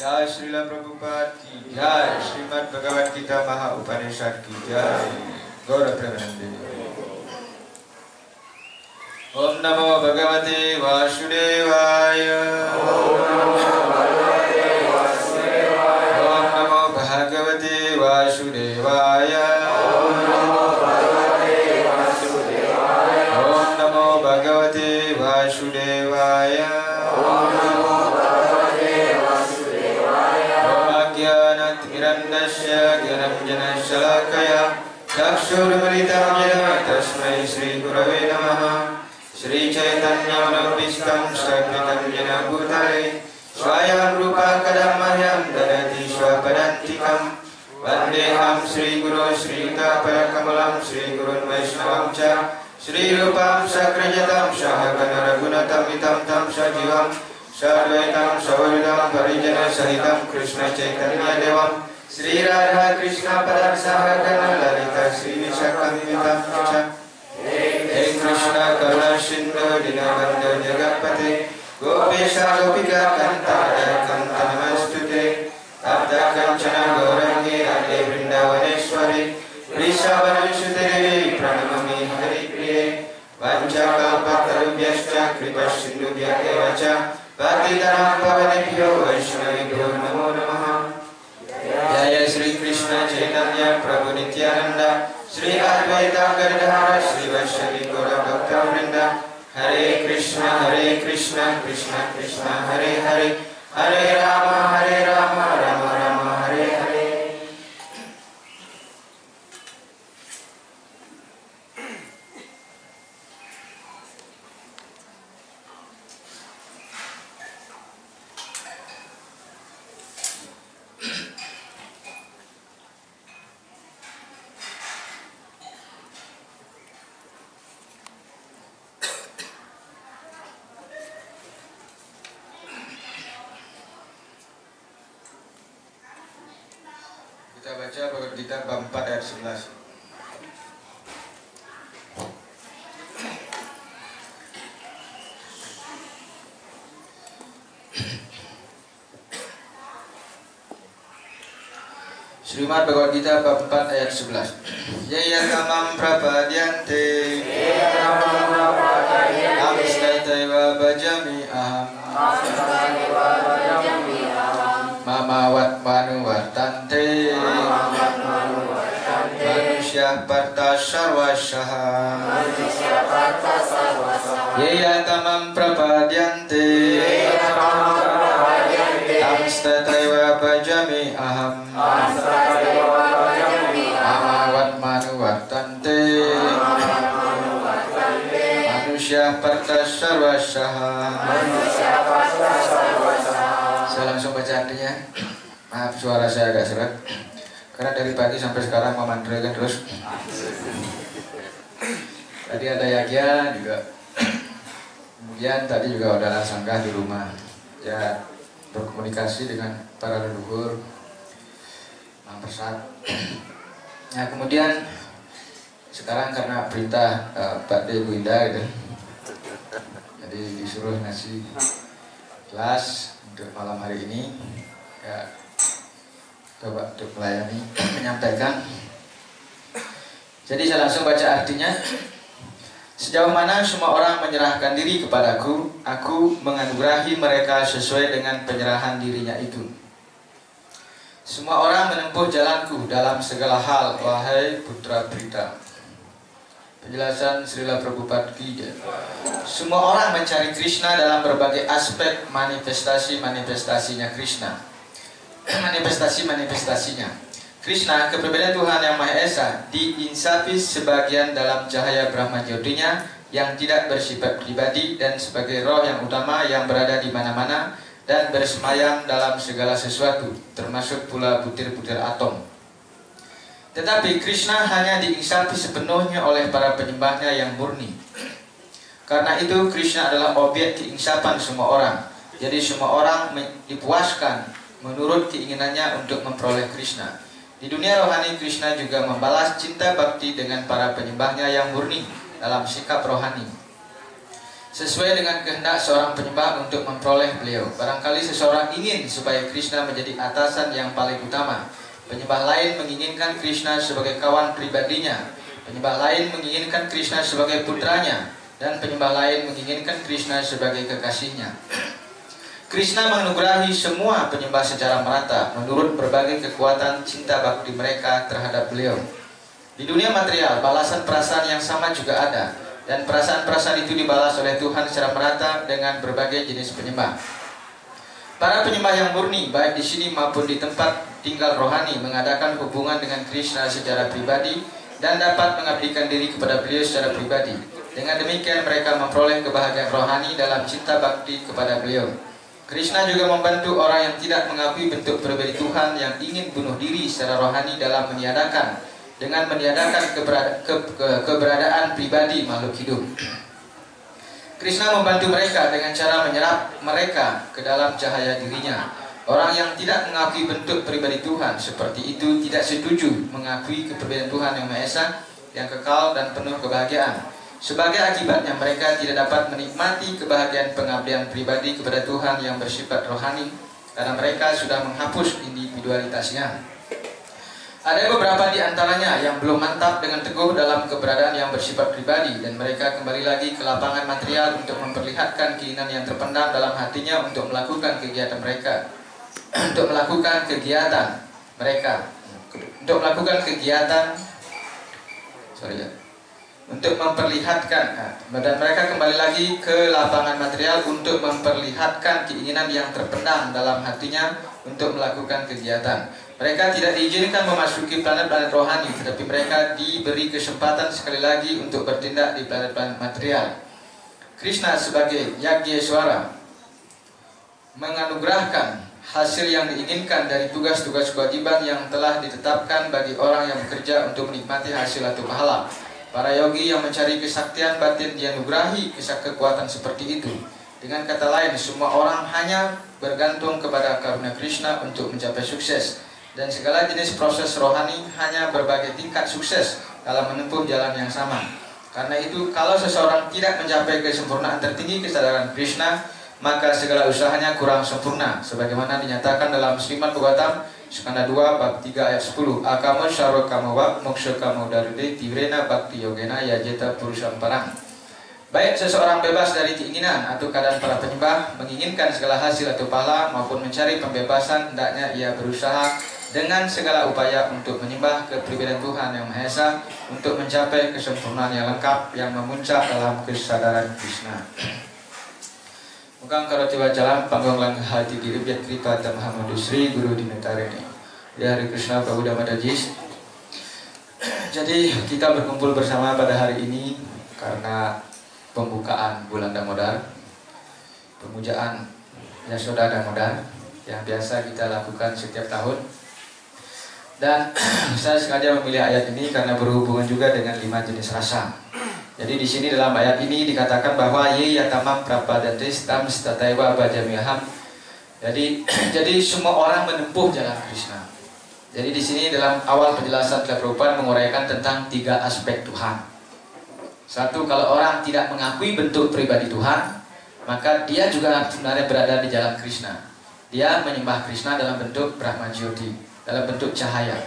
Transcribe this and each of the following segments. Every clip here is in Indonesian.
जय श्रील प्रभुपाद की जय। श्रीमद् भगवद गीता महाउपनिषद की जय। गौर प्रेमानंदे। ओम नमो भगवते वासुदेवाय। ओम नमो भगवते वासुदेवाय। ओम नमो भगवते वासुदेवाय। ओम नमो भगवते वासुदेवाय। ओम नमो भगवते वासुदेवाय। ओम नमो भगवते वासुदेवाय। ओम अज्ञानतिमिरन्धस्य ज्ञानञ्जनशलाकया चक्षुरुन्मिलितं येन तस्मै श्रीगुरवे नमः। श्रीचैतन्यमनोभीष्टं स्थापितं येन भूतले स्वयं रूपा कदा मह्यं ददति स्वपदान्तिकं। वन्देऽहं श्रीगुरो श्रीयुतापरकमलं श्रीगुरुन् वैष्णवं च श्रीरूपं सकृजतं सहगण रघुनाथमितं तं सजीवं साद्वैतं सवरिदं परिजनसहितं कृष्णचैतन्यदेवं श्रीराधा कृष्णपदं सहगण ललिता श्रीविशाखान्वितं च। हे कृष्ण करुणा सिन्धु दीनबन्धो जगत्पते गोपेश गोपिका कान्ता राधाकान्त नमस्तुते। तप्त काञ्चन गौराङ्गी राधे वृन्दावनेश्वरी वृषभानुसुते देवी प्रणमामि हरिप्रिये। वाञ्छाकल्पतरुभ्यश्च कृपासिन्धुभ्यः एव च पतितानां पावनेभ्यो वैष्णवेभ्यो नमो नमः। जय श्री कृष्ण चैतन्य प्रभु नित्यानंद श्री अद्वैत गदाधर श्रीवासदि गौर भक्तवृंद। हरे कृष्ण कृष्ण कृष्ण हरे हरे हरे राम राम राम हरे Hare. Kita baca Bhagavad Gita bab 4 ayat 11. Srimad Bhagavad Gita bab 4 ayat 11. Yaya kamam prapadyante amstataiva bhajami aham mamawat manuvartante manusia parta sarvasyaha Yaya kamam prapadyante amstataiva bhajami aham mamawat manuvartante manusia parta sarvasyaha. Saya langsung baca artinya. Maaf suara saya agak seret karena dari pagi sampai sekarang memandirikan terus. Tadi ada yagya juga. Kemudian tadi juga ada sanggah di rumah. Ya berkomunikasi dengan para leluhur, mempersat. Nah kemudian sekarang karena perintah Pak De Bu Indah gitu, jadi disuruh ngasih kelas untuk malam hari ini. Ya coba untuk melayani menyampaikan. Jadi saya langsung baca artinya. Sejauh mana semua orang menyerahkan diri kepadaku, aku menganugerahi mereka sesuai dengan penyerahan dirinya itu. Semua orang menempuh jalanku dalam segala hal, wahai putra Brita. Penjelasan Srila Prabhupada Ki. Semua orang mencari Krishna dalam berbagai aspek manifestasinya Krishna. Manifestasinya. Krishna, kepribadian Tuhan Yang Maha Esa, diinsafi sebagian dalam cahaya Brahma Jyotinya yang tidak bersifat pribadi dan sebagai roh yang utama yang berada di mana-mana dan bersemayam dalam segala sesuatu, termasuk pula butir-butir atom. Tetapi Krishna hanya diinsafi sepenuhnya oleh para penyembahnya yang murni. Karena itu Krishna adalah objek keinsapan semua orang. Jadi semua orang dipuaskan menurut keinginannya untuk memperoleh Krishna. Di dunia rohani, Krishna juga membalas cinta bakti dengan para penyembahnya yang murni dalam sikap rohani, sesuai dengan kehendak seorang penyembah untuk memperoleh beliau. Barangkali seseorang ingin supaya Krishna menjadi atasan yang paling utama. Penyembah lain menginginkan Krishna sebagai kawan pribadinya. Penyembah lain menginginkan Krishna sebagai putranya. Dan penyembah lain menginginkan Krishna sebagai kekasihnya. Krishna menganugerahi semua penyembah secara merata menurut berbagai kekuatan cinta bakti mereka terhadap beliau. Di dunia material, balasan perasaan yang sama juga ada, dan perasaan-perasaan itu dibalas oleh Tuhan secara merata dengan berbagai jenis penyembah. Para penyembah yang murni, baik di sini maupun di tempat tinggal rohani, mengadakan hubungan dengan Krishna secara pribadi dan dapat mengabdikan diri kepada beliau secara pribadi. Dengan demikian mereka memperoleh kebahagiaan rohani dalam cinta bakti kepada beliau. Krishna juga membantu orang yang tidak mengakui bentuk pribadi Tuhan yang ingin bunuh diri secara rohani dalam meniadakan keberadaan pribadi makhluk hidup. Krishna membantu mereka dengan cara menyerap mereka ke dalam cahaya dirinya. Orang yang tidak mengakui bentuk pribadi Tuhan seperti itu tidak setuju mengakui kepribadian Tuhan Yang Maha Esa yang kekal dan penuh kebahagiaan. Sebagai akibatnya mereka tidak dapat menikmati kebahagiaan pengabdian pribadi kepada Tuhan yang bersifat rohani karena mereka sudah menghapus individualitasnya. Ada beberapa di antaranya yang belum mantap dengan teguh dalam keberadaan yang bersifat pribadi dan mereka kembali lagi ke lapangan material untuk memperlihatkan keinginan yang terpendam dalam hatinya untuk melakukan kegiatan mereka. Untuk melakukan kegiatan untuk memperlihatkan, dan mereka kembali lagi ke lapangan material untuk memperlihatkan keinginan yang terpendam dalam hatinya untuk melakukan kegiatan. Mereka tidak diizinkan memasuki planet-planet rohani, tetapi mereka diberi kesempatan sekali lagi untuk bertindak di planet-planet material. Krishna sebagai Yagyeswara menganugerahkan hasil yang diinginkan dari tugas-tugas kewajiban yang telah ditetapkan bagi orang yang bekerja untuk menikmati hasil atau pahala. Para yogi yang mencari kesaktian batin dianugerahi kekuatan seperti itu. Dengan kata lain, semua orang hanya bergantung kepada karunia Krishna untuk mencapai sukses. Dan segala jenis proses rohani hanya berbagai tingkat sukses dalam menempuh jalan yang sama. Karena itu, kalau seseorang tidak mencapai kesempurnaan tertinggi kesadaran Krishna, maka segala usahanya kurang sempurna, sebagaimana dinyatakan dalam Srimad Bhagavatam Skanda 2 bab 3 ayat 10. Akamo syaro kamawa moksha kamo darude tivrena bhakti yogena yajeta purusam parang. Baik seseorang bebas dari keinginan atau keadaan para penyembah, menginginkan segala hasil atau pahala maupun mencari pembebasan, hendaknya ia berusaha dengan segala upaya untuk menyembah kepribadian Tuhan Yang Maha Esa, untuk mencapai kesempurnaan yang lengkap yang memuncak dalam kesadaran Krishna. Mugang karoti wajalam panggung lang hati diri biat kripa Muhammad Sri Guru Dinetareni. Ya Hari Krishna Prabhu Damadajis. Jadi kita berkumpul bersama pada hari ini karena pembukaan bulan Damodar, pemujaan Yasoda Damodar yang biasa kita lakukan setiap tahun. Dan saya sengaja memilih ayat ini karena berhubungan juga dengan 5 jenis rasa. Jadi di sini dalam ayat ini dikatakan bahwa ye yatamam prapadatis tam stataiwa bajamiham. Jadi semua orang menempuh jalan Krishna. Jadi di sini dalam awal penjelasan Prabhupada menguraikan tentang 3 aspek Tuhan. Satu, kalau orang tidak mengakui bentuk pribadi Tuhan, maka dia juga sebenarnya berada di jalan Krishna. Dia menyembah Krishna dalam bentuk Brahma Jyoti, dalam bentuk cahaya.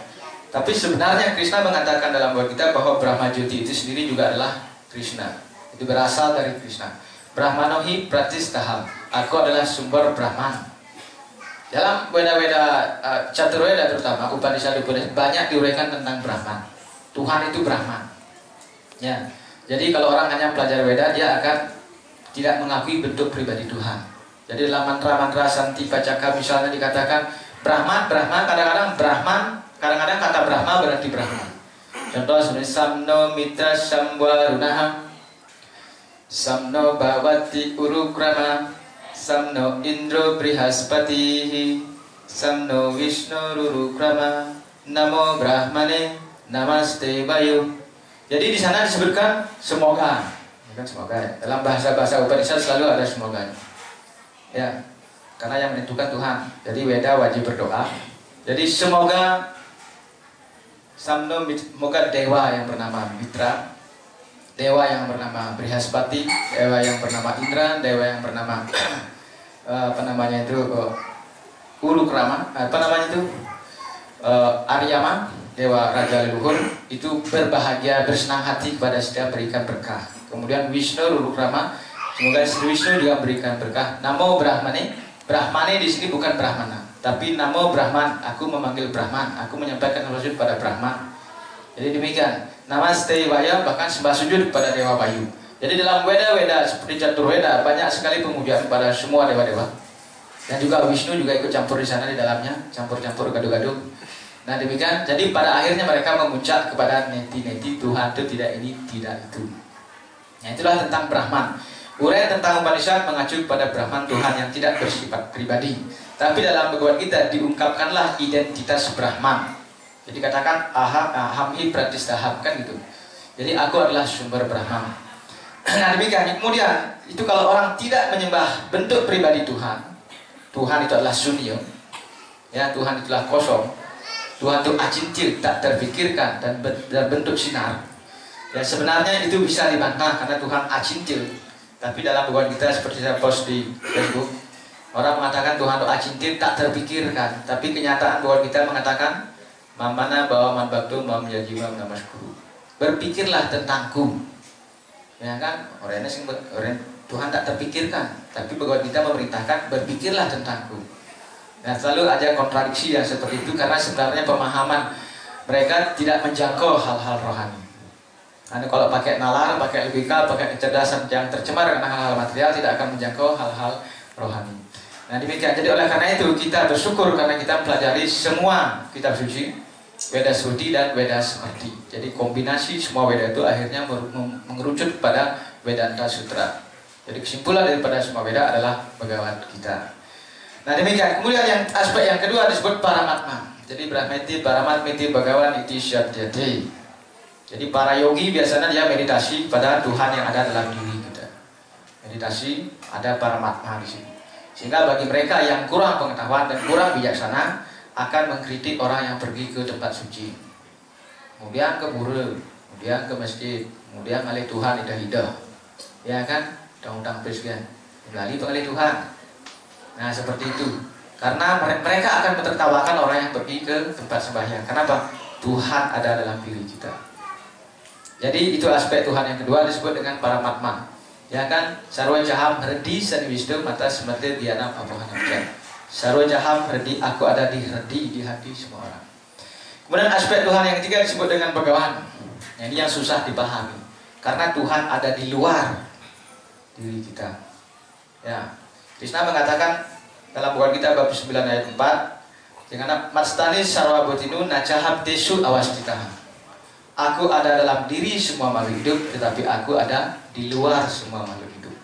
Tapi sebenarnya Krishna mengatakan dalam Bhagavad Gita bahwa Brahma Jyoti itu sendiri juga adalah Krishna. Itu berasal dari Krishna. Brahmanohi pratistaham. Aku adalah sumber Brahman. Dalam Weda-Weda Caturveda terutama Upanishad banyak diuraikan tentang Brahman. Tuhan itu Brahman. Ya. Jadi kalau orang hanya belajar Weda, dia akan tidak mengakui bentuk pribadi Tuhan. Jadi dalam mantra-mantra Santi Pacaka misalnya dikatakan Brahman, kadang-kadang Brahman, kadang-kadang kata Brahma berarti Brahman. Contoh seperti Samno Mitra Samwarunaha, Samno Bhavati Urukrama, Samno Indro Brihaspati, Samno Vishnu Rurukrama, Namo Brahmane, Namaste Vayu. Jadi di sana disebutkan semoga, bukan semoga ya. Dalam bahasa-bahasa Upanishad selalu ada semoga. Ya, karena yang menentukan Tuhan. Jadi Weda wajib berdoa. Jadi semoga semoga dewa yang bernama Mitra, dewa yang bernama Brihaspati, dewa yang bernama Indra, dewa yang bernama Urukrama, Aryama, dewa raja leluhur, itu berbahagia bersenang hati kepada setiap berikan berkah. Kemudian Vishnu Urukrama, semoga Sri Vishnu juga berikan berkah. Namo Brahmane, Brahmane di sini bukan Brahmana, tapi Namo Brahman, aku memanggil Brahman, aku menyampaikan sujud pada Brahman. Jadi demikian. Namaste Vaya, bahkan sembah sujud kepada Dewa Bayu. Jadi dalam Weda-Weda seperti Caturveda banyak sekali pemujaan kepada semua dewa-dewa. Dan juga Wisnu juga ikut campur di sana di dalamnya, campur-campur gaduh-gaduh. Nah demikian. Jadi pada akhirnya mereka memuncak kepada neti-neti Tuhan itu tidak ini, tidak itu. Nah itulah tentang Brahman. Uraian tentang Upanishad mengacu pada Brahman, Tuhan yang tidak bersifat pribadi. Tapi dalam Bhagavad Gita diungkapkanlah identitas Brahman. Jadi katakan ahamhi pratistaham, kan gitu. Jadi aku adalah sumber Brahman. Nah demikian. Kemudian itu kalau orang tidak menyembah bentuk pribadi Tuhan, Tuhan itu adalah sunyo. Ya, Tuhan itulah kosong. Tuhan itu acintil, tak terpikirkan dan bentuk sinar. Ya sebenarnya itu bisa dibantah karena Tuhan acintil. Tapi dalam Bhagavad Gita seperti saya post di Facebook, orang mengatakan Tuhan itu acintil, tak terpikirkan. Tapi kenyataan Bhagavad Gita mengatakan mamana bawa man baktu mam yajimam namaskuru. Berpikirlah tentangku. Ya kan? Orang Tuhan tak terpikirkan. Tapi Bhagavad Gita memerintahkan berpikirlah tentangku. Nah selalu ada kontradiksi yang seperti itu karena sebenarnya pemahaman mereka tidak menjangkau hal-hal rohani. Karena kalau pakai nalar, pakai logika, pakai kecerdasan yang tercemar karena hal-hal material tidak akan menjangkau hal-hal rohani. Nah demikian. Jadi oleh karena itu kita bersyukur karena kita pelajari semua kitab suci, Weda Sruti dan Weda Smarti. Jadi kombinasi semua Weda itu akhirnya mengerucut pada Vedanta Sutra. Jadi kesimpulan daripada semua Weda adalah Bhagavad Gita. Nah demikian. Kemudian yang aspek yang kedua disebut Paramatma. Jadi Brahmeti, Paramatmiti, Bhagawan, Iti Syadhyate. Jadi para yogi biasanya dia meditasi pada Tuhan yang ada dalam diri kita. Meditasi ada Paramatma di sini. Sehingga bagi mereka yang kurang pengetahuan dan kurang bijaksana, akan mengkritik orang yang pergi ke tempat suci, kemudian ke pura, kemudian ke masjid, kemudian ngalih Tuhan idah-idah, ya kan, utang-utang kan, kembali pengalih Tuhan. Nah seperti itu, karena mereka akan menertawakan orang yang pergi ke tempat sembahyang. Kenapa? Tuhan ada dalam diri kita. Jadi itu aspek Tuhan yang kedua disebut dengan paramatma, ya kan, sarwa jaham herdi sani wisdom mata semete dianam apohanam jan. Sarwa jaham herdi, aku ada di hati semua orang. Kemudian aspek Tuhan yang ketiga disebut dengan bagawan. Ini yang susah dipahami, karena Tuhan ada di luar diri kita. Ya, Krishna mengatakan dalam buku kita bab 9 ayat 4, dengan matstani sarwa botinu najaham tesu awastitaha. Aku ada dalam diri semua makhluk hidup, tetapi aku ada di luar semua makhluk hidup.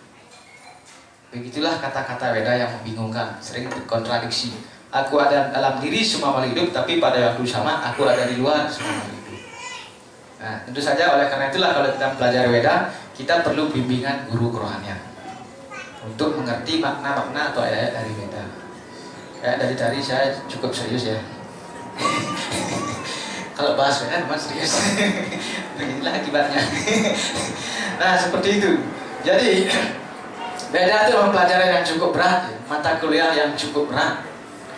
Begitulah kata-kata Weda yang membingungkan, sering berkontradiksi. Aku ada dalam diri semua makhluk hidup, tapi pada waktu sama aku ada di luar semua makhluk hidup. Nah, tentu saja oleh karena itulah kalau kita belajar Weda, kita perlu bimbingan guru kerohanian untuk mengerti makna-makna atau ayat-ayat dari Weda. Kayak dari tadi saya cukup serius ya. Kalau bahas Weda memang serius. Beginilah akibatnya. Nah seperti itu. Jadi Weda itu pelajaran yang cukup berat, ya. Mata kuliah yang cukup berat,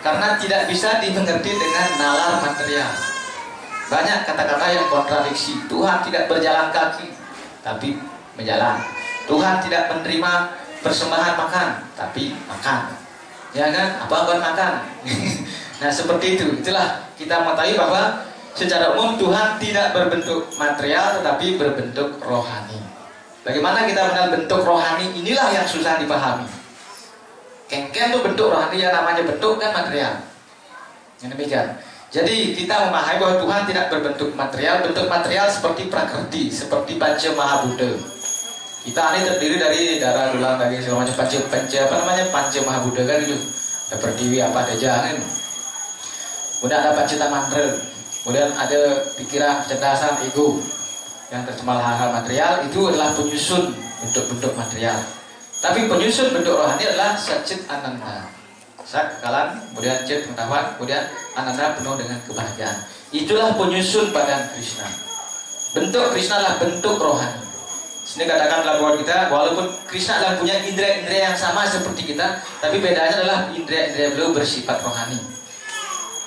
karena tidak bisa dimengerti dengan nalar material. Banyak kata-kata yang kontradiksi. Tuhan tidak berjalan kaki, tapi menjalan. Tuhan tidak menerima persembahan makan, tapi makan. Ya kan? Apa buat makan? Nah seperti itu. Itulah kita mengetahui bahwa secara umum Tuhan tidak berbentuk material, tetapi berbentuk rohani. Bagaimana kita mengenal bentuk rohani? Inilah yang susah dipahami. Kengken itu bentuk rohani, yang namanya bentuk kan material. Yang demikian. Jadi kita memahami bahwa Tuhan tidak berbentuk material. Bentuk material seperti prakrti, seperti Panca Mahabudha. Kita ini terdiri dari darah, tulang, daging, segala macam Panca Mahabudha kan itu. Ada pertiwi, apa ada jangan. Kemudian ada Pancita Mantra. Kemudian ada pikiran, kecerdasan, ego. Yang tercemar hal-hal material itu adalah penyusun bentuk-bentuk material. Tapi penyusun bentuk rohani adalah Satchit Ananda. Sat kekalan, kemudian Chit pengetahuan, kemudian Ananda penuh dengan kebahagiaan. Itulah penyusun badan Krishna. Bentuk Krishna adalah bentuk rohani. Sini katakan dalam buku kita, walaupun Krishna adalah punya indera-indera yang sama seperti kita, tapi bedanya adalah indera-indera beliau bersifat rohani.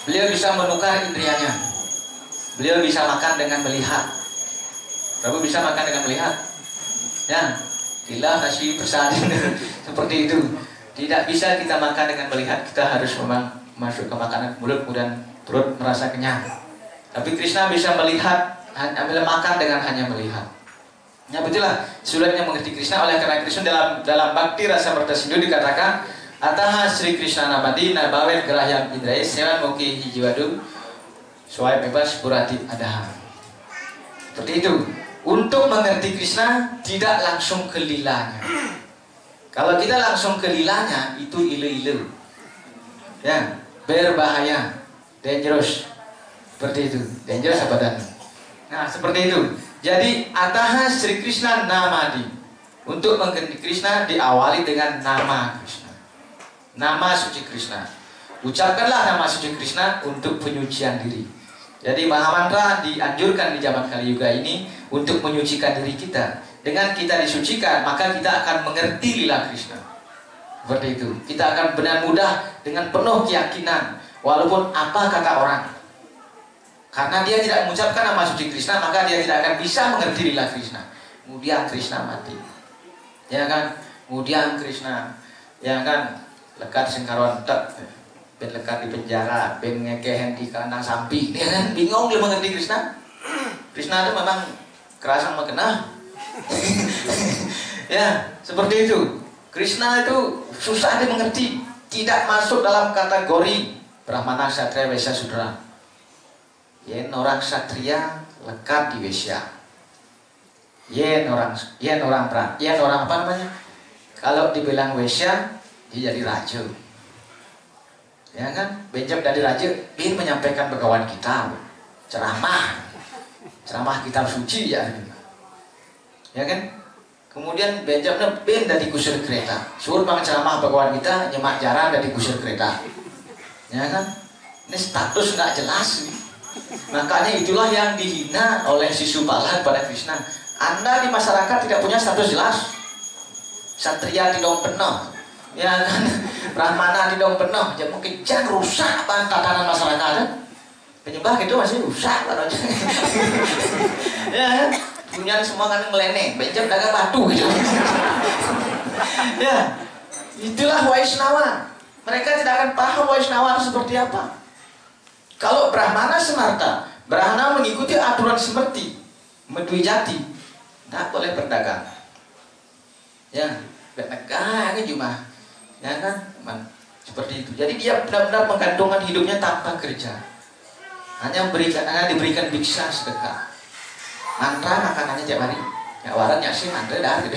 Beliau bisa menukar indrianya. Beliau bisa makan dengan melihat. Prabu bisa makan dengan melihat. Ya, gila nasi bersalin seperti itu. Tidak bisa kita makan dengan melihat. Kita harus memang masuk ke makanan mulut kemudian perut merasa kenyang. Tapi Krishna bisa melihat, ambil makan dengan hanya melihat. Ya betullah sulitnya mengerti Krishna. Oleh karena Krishna dalam Bhakti Rasa Martasindhu dikatakan Ataha Sri Krishna Nabadi Nabawen Grahyam Indrai Sewan Muki Hijiwadu Suai bebas Purati Adaha. Seperti itu. Untuk mengerti Krishna tidak langsung ke lilanya. Kalau kita langsung ke lilanya itu ilu-ilu, ya, berbahaya, dangerous. Seperti itu, dangerous apa dan? Nah seperti itu. Jadi Ataha Sri Krishna Namadi. Untuk mengerti Krishna diawali dengan nama Krishna, nama suci Krishna. Ucapkanlah nama suci Krishna untuk penyucian diri. Jadi Mahamantra dianjurkan di zaman Kali Yuga ini untuk menyucikan diri kita. Dengan kita disucikan, maka kita akan mengerti lila Krishna. Seperti itu. Kita akan benar mudah dengan penuh keyakinan, walaupun apa kata orang. Karena dia tidak mengucapkan nama suci Krishna, maka dia tidak akan bisa mengerti lila Krishna. Kemudian Krishna mati. Ya kan? Kemudian Krishna, ya kan? Lekat sengkaron tek. Ben lekat di penjara, ben ngekehen di kandang sapi, dia kan bingung dia mengerti Krishna. Krishna itu memang kerasa mengena. Ya, seperti itu. Krishna itu susah dimengerti, tidak masuk dalam kategori Brahmana, Ksatria, Waisya, Sudra. Yen orang Ksatria lekat di Waisya. Yen orang apa namanya? Kalau dibilang Waisya, dia jadi raja. Ya kan, Benjam dari raja ingin menyampaikan bagawan kita, ceramah kitab suci ya kan. Kemudian Benjam ben dari kusir kereta, suruh bang ceramah bagawan kita nyemak jaran dari kusir kereta, ya kan. Ini status nggak jelas nih. Makanya itulah yang dihina oleh Sisupalan pada Krishna. Anda di masyarakat tidak punya status jelas. Satria tidak penuh, ya kan? Brahmana tidak penuh, jadi mungkin jangan rusak tatanan masyarakat. Penyembah gitu masih rusak kan? Ya kan? Punya semua kan meleneh, benjam dagang batu gitu. Ya, itulah Vaishnava. Mereka tidak akan paham Vaishnava itu seperti apa. Kalau Brahmana semarta, Brahmana mengikuti aturan seperti Dwijati, tidak boleh berdagang. Ya, berdagang cuma, ya kan, seperti itu. Jadi dia benar-benar menggantungkan hidupnya tanpa kerja, hanya diberikan biksa sedekah. Mantra makanannya tiap hari, ya waran sih mantra dah gitu.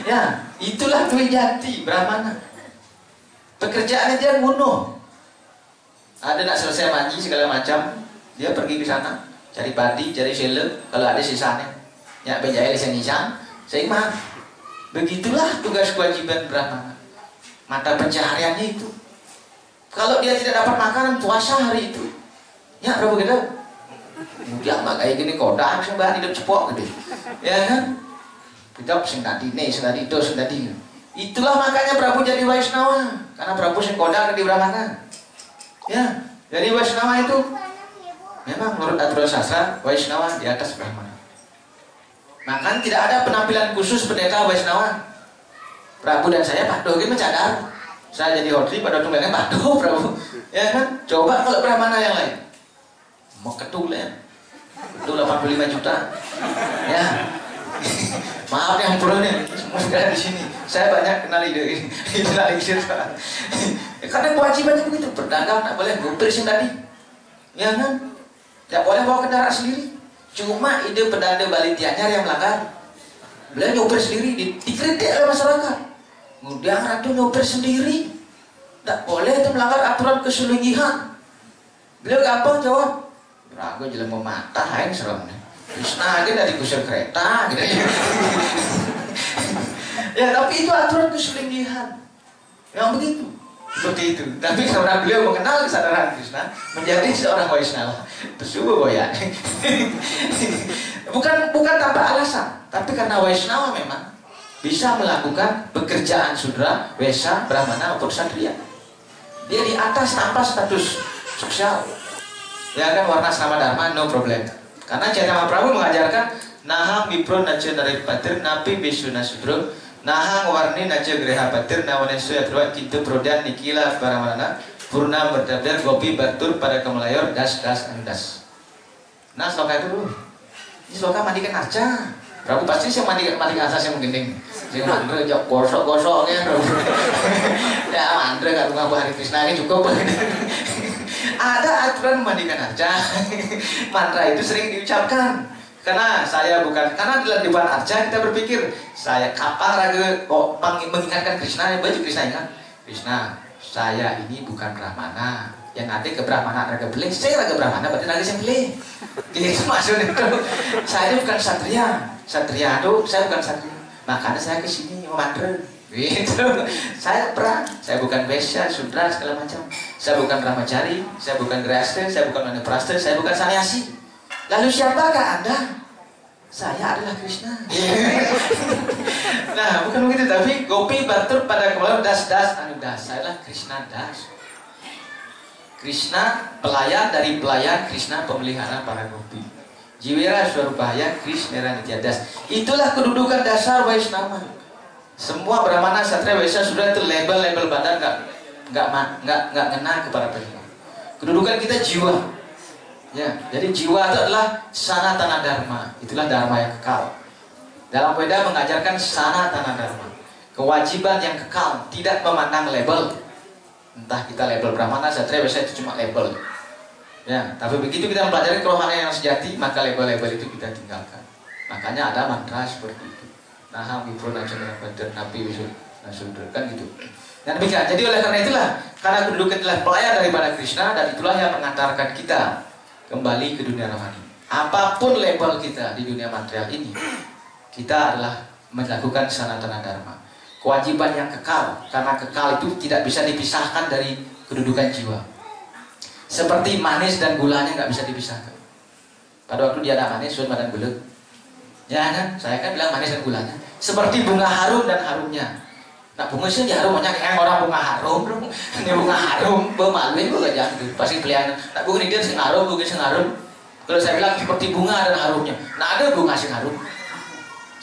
Ya, itulah Dwijati Brahmana. Pekerjaannya dia bunuh. Ada nak selesai mandi segala macam, dia pergi ke sana cari padi, cari sele, kalau ada sisanya, ya penjahit lisan-lisan, seimbang. Begitulah tugas kewajiban Brahmana. Mata pencahariannya itu. Kalau dia tidak dapat makanan puasa hari itu, ya berapa gitu? Dia mah kayak gini kodak, sembah hidup cepok gitu, ya kan? Kita sing tadi nih, sing tadi itu, sing tadi. Itulah makanya Prabu jadi Vaishnava, karena Prabu sing kodak di Brahmana. Ya, jadi Vaishnava itu memang menurut aturan sastra Vaishnava di atas Brahmana. Maka tidak ada penampilan khusus pendeta Vaishnava. Prabu dan saya padoh gitu cadar. Saya jadi hotri pada tunggalnya padoh Prabu. Ya kan? Coba kalau Brahmana yang lain. Mau ketul ya. Ketul 85 juta. Ya. Maaf yang puranya, semua sekarang di sini. Saya banyak kenal ide ini. Itulah ide sekarang. Karena kewajibannya begitu, berdagang tak boleh ngupir sih tadi. Ya kan? Tidak boleh bawa kendaraan sendiri. Cuma ide pedanda Bali Tianyar yang melanggar. Beliau nyopir sendiri, dikritik oleh masyarakat. Kemudian ratu nyopir sendiri. Tak boleh itu melanggar aturan kesulinggihan. Beliau gampang jawab. Ragu jelas mau mata, hain seremnya. Krishna aja dari kusir kereta gitu. Ya tapi itu aturan kesulinggihan. Yang begitu. Seperti itu. Tapi karena beliau mengenal kesadaran Krishna, menjadi seorang Vaishnava. Tersungguh goyah. Bukan tanpa alasan, tapi karena Vaishnava memang bisa melakukan pekerjaan Sudra, Wesa, Brahmana maupun Ksatria. Dia di atas tanpa status sosial. Ya kan, warna sama dharma no problem. Karena Chaitanya Mahaprabhu mengajarkan nahang wipro naca dari patir napi besuna sudro nahang warni naca greha patir nawanesu yatruat kintu prodan nikila paramana purna berdabdar gopi batur pada kemelayor das andas. Nah sloka itu dulu. Ini sloka mandikan arca. Prabu pasti saya mandikan arca saya menggending. Saya mandre jok gosok-gosoknya. Ya mandre kan rumah Hari Krishna ini cukup. Ada aturan memandikan arca. Mantra itu sering diucapkan. Karena saya bukan, karena di depan arca kita berpikir, saya kapan raga mengingatkan Krishna, baju Krishna ingat. Krishna, saya ini bukan Brahmana. Yang ada ke Brahmana raga beli, saya raga Brahmana berarti raga yang beli. Itu maksudnya itu. Saya bukan Satria. Satria itu saya bukan Satria. Makanya saya ke sini mau mantra. Gitu. Saya perang, saya bukan Vesya, Sudra, segala macam. Saya bukan Brahmacari, saya bukan Grihastha, saya bukan Manaprastha, saya bukan Sannyasi. Lalu siapakah Anda? Saya adalah Krishna. Nah, bukan begitu, tapi Gopi batur pada kemaluan das anudas. Saya adalah Krishna das. Krishna pelayan dari pelayan, Krishna pemelihara para Gopi. Jiwera Swarupaya Krishna Nitya das. Itulah kedudukan dasar Vaishnava. Semua Brahmana, Ksatria, Vaisya sudah itu label-label badan nggak ngena kepada Brahmana. Kedudukan kita jiwa. Ya, jadi jiwa itu adalah sanatana dharma. Itulah dharma yang kekal. Dalam Veda mengajarkan sanatana dharma. Kewajiban yang kekal, tidak memandang label. Entah kita label Brahmana, Ksatria, Vaisya itu cuma label. Ya, tapi begitu kita mempelajari kerohanian yang sejati, maka label-label itu kita tinggalkan. Makanya ada mantra seperti itu. Naham wipro naca patir napi wisudra kan gitu. Dan demikian. Jadi oleh karena itulah, karena kedudukan adalah pelayan daripada Krishna, dan itulah yang mengantarkan kita kembali ke dunia rohani. Apapun label kita di dunia material ini, kita adalah melakukan sanatana dharma. Kewajiban yang kekal, karena kekal itu tidak bisa dipisahkan dari kedudukan jiwa. Seperti manis dan gulanya nggak bisa dipisahkan. Pada waktu dia ada manis, sun dan gula. Ya kan, saya kan bilang manis dan gulanya. Seperti bunga harum dan harumnya. Nah bunga sih harum banyak yang orang bunga harum, bro. Ini bunga harum, pemaluin gue gak jangan pasti pilihan. Nah bunga ini dia sing harum, bunga sing harum. Kalau saya bilang seperti bunga dan harumnya. Nah ada bunga sing harum.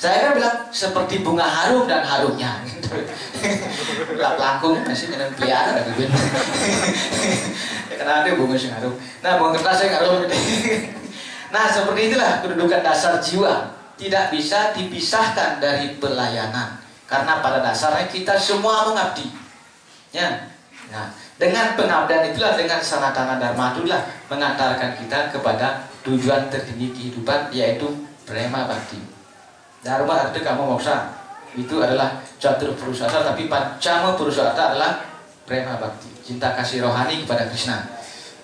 Saya kan bilang seperti bunga harum dan harumnya. Lah pelangkung masih dengan pelihara ada gitu. Karena ada bunga sing harum. Nah bunga kertas sing harum. Nah seperti itulah kedudukan dasar jiwa. Tidak bisa dipisahkan dari pelayanan. Karena pada dasarnya kita semua mengabdi. Ya. Nah, dengan pengabdian itulah, dengan sanatana dharma itulah mengantarkan kita kepada tujuan tertinggi kehidupan, yaitu prema bakti. Dharma arti kamu moksa. Itu adalah catur purusarta, tapi pancama purusarta adalah prema bakti. Cinta kasih rohani kepada Krishna.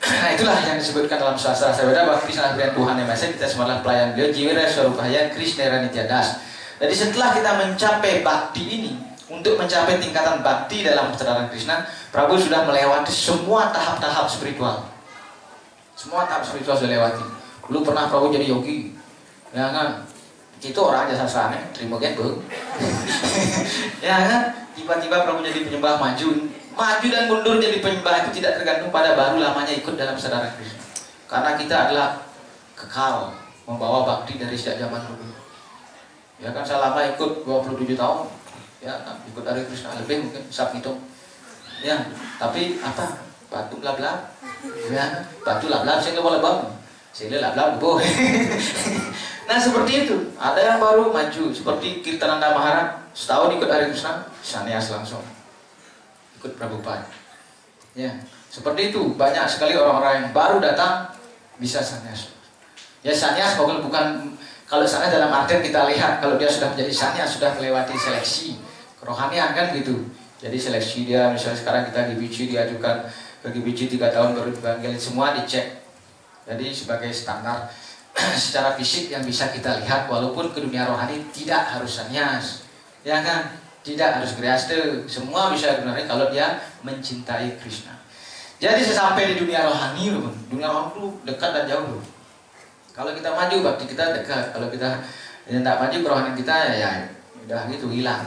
Nah itulah yang disebutkan dalam sastra Sabda bahwa Krishna berian Tuhan yang Maha Esa, kita semalah pelayan beliau jiwira swarupaya Krishna Ranitya Das. Jadi setelah kita mencapai bakti ini, untuk mencapai tingkatan bakti dalam kesadaran Krishna, Prabhu sudah melewati semua tahap-tahap spiritual. Semua tahap spiritual sudah lewati. Dulu pernah Prabhu jadi yogi, ya kan? Itu orang aja sasana, terima kan bang? Ya kan? Tiba-tiba Prabhu jadi penyembah maju dan mundur jadi penyembah itu tidak tergantung pada baru lamanya ikut dalam kesadaran Krishna. Karena kita adalah kekal membawa bakti dari sejak zaman dulu. Ya kan saya lama ikut 27 tahun. Ya, ikut dari Krishna lebih mungkin sab hitung. Ya, tapi apa? Batu lablab. Ya, batu lablab saya enggak boleh bang. Saya lablab boh. Nah, seperti itu. Ada yang baru maju seperti Kirtananda Maharaj, setahun ikut dari Krishna, sannyas langsung. Ikut Prabhupada. Ya, seperti itu. Banyak sekali orang-orang yang baru datang bisa sannyas. Ya, sannyas bukan kalau sannyas dalam artian kita lihat kalau dia sudah menjadi sannyas, sudah melewati seleksi kerohanian kan gitu. Jadi seleksi dia, misalnya sekarang kita GBC diajukan ke GBC 3 tahun baru dipanggil, semua dicek. Jadi sebagai standar secara fisik yang bisa kita lihat, walaupun ke dunia rohani tidak harus sannyas, ya kan? Tidak harus griaste, semua bisa sebenarnya kalau dia mencintai Krishna. Jadi sesampai di dunia rohani, dunia rohani itu dekat dan jauh loh. Kalau kita maju bakti kita dekat, kalau kita tidak maju kerohanian kita ya udah gitu hilang.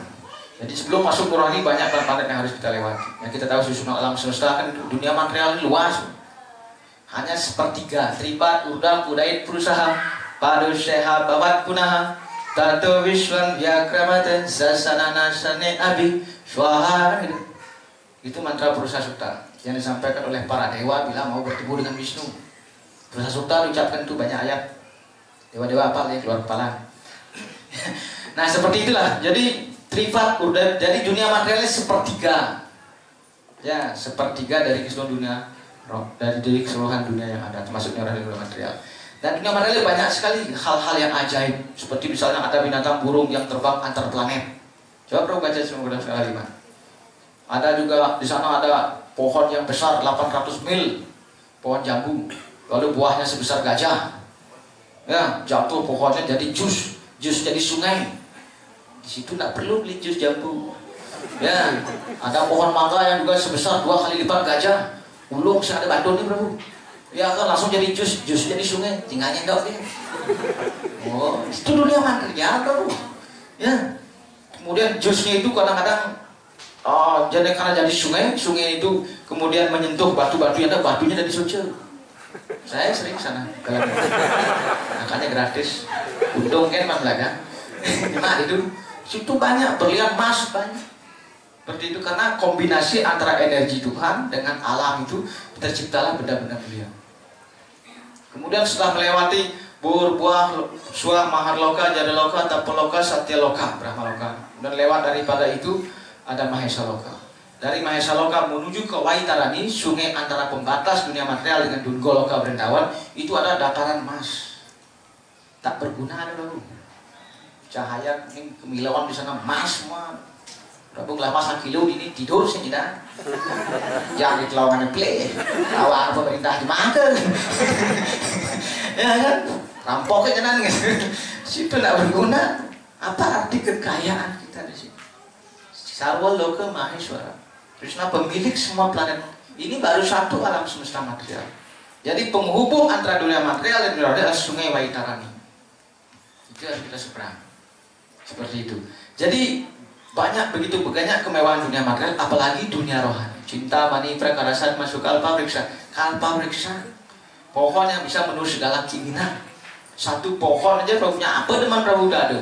Jadi sebelum masuk ke rohani banyak planet yang harus kita lewati. Yang kita tahu susunan alam semesta kan dunia material luas. Hanya sepertiga, tripat, urdam, udait, perusaha, padusheha, babat, punaha, tato viswan, vyakramata, sasanana, sane, abi, swaha. Itu mantra Purusa Sukta yang disampaikan oleh para dewa bila mau bertemu dengan Wisnu. Purusa Sukta diucapkan itu banyak ayat. Dewa-dewa apa yang keluar kepala. Nah seperti itulah. Jadi tripat, urdam, jadi dunia materialnya sepertiga. Ya, sepertiga dari keseluruhan dunia. Dari keseluruhan dunia yang ada, termasuknya orang dunia material. Dan dunia material banyak sekali hal-hal yang ajaib, seperti misalnya ada binatang burung yang terbang antar planet. Coba Bro baca semua sekali 5. Ada juga di sana ada pohon yang besar 800 mil, pohon jambu, lalu buahnya sebesar gajah. Ya, jatuh pohonnya jadi jus jadi sungai. Di situ tidak perlu beli jus jambu. Ya, ada pohon mangga yang juga sebesar 2 kali lipat gajah. Ulung sih ada Bandung nih bro. Ya kan langsung jadi jus jadi sungai, tinggal nyendok ya. Oh, itu dunia material bro. Ya. Kemudian jusnya itu kadang-kadang jadi karena jadi sungai itu kemudian menyentuh batu-batu yang ada batunya dari suci. Saya sering sana kalau makanya gratis. Untung kan mas kan. Nah itu situ banyak berlian emas banyak. Seperti itu karena kombinasi antara energi Tuhan dengan alam itu terciptalah benda-benda mulia. Kemudian setelah melewati buah, suah, maharloka, jadaloka, tapoloka, satyaloka, brahmaloka. Dan lewat daripada itu ada mahesaloka. Dari mahesaloka menuju ke Waitarani, sungai antara pembatas dunia material dengan Dungoloka Brindawan, itu ada dataran emas. Tak berguna ada lalu. Cahaya kemilauan di sana emas semua. Rabung lama 1 kilo ini tidur sih tidak. Jangan ditelawangan play. Awal pemerintah dimakan. Ya kan? Rampoknya jangan gitu. Situ tidak berguna. Apa arti kekayaan kita di sini? Sarwa Loka Maheswara. Krishna pemilik semua planet. Ini baru satu alam semesta material. Jadi penghubung antara dunia material dan dunia rohani adalah sungai Waitarani. Itu harus kita seberang. Seperti itu. Jadi begitu banyak kemewahan dunia material, apalagi dunia rohani. Cinta, mani, prakarasa masuk kalpa periksa. Kalpa periksa. Pohon yang bisa menurut segala keinginan. Satu pohon aja Prabu punya apa teman Prabu udah ada.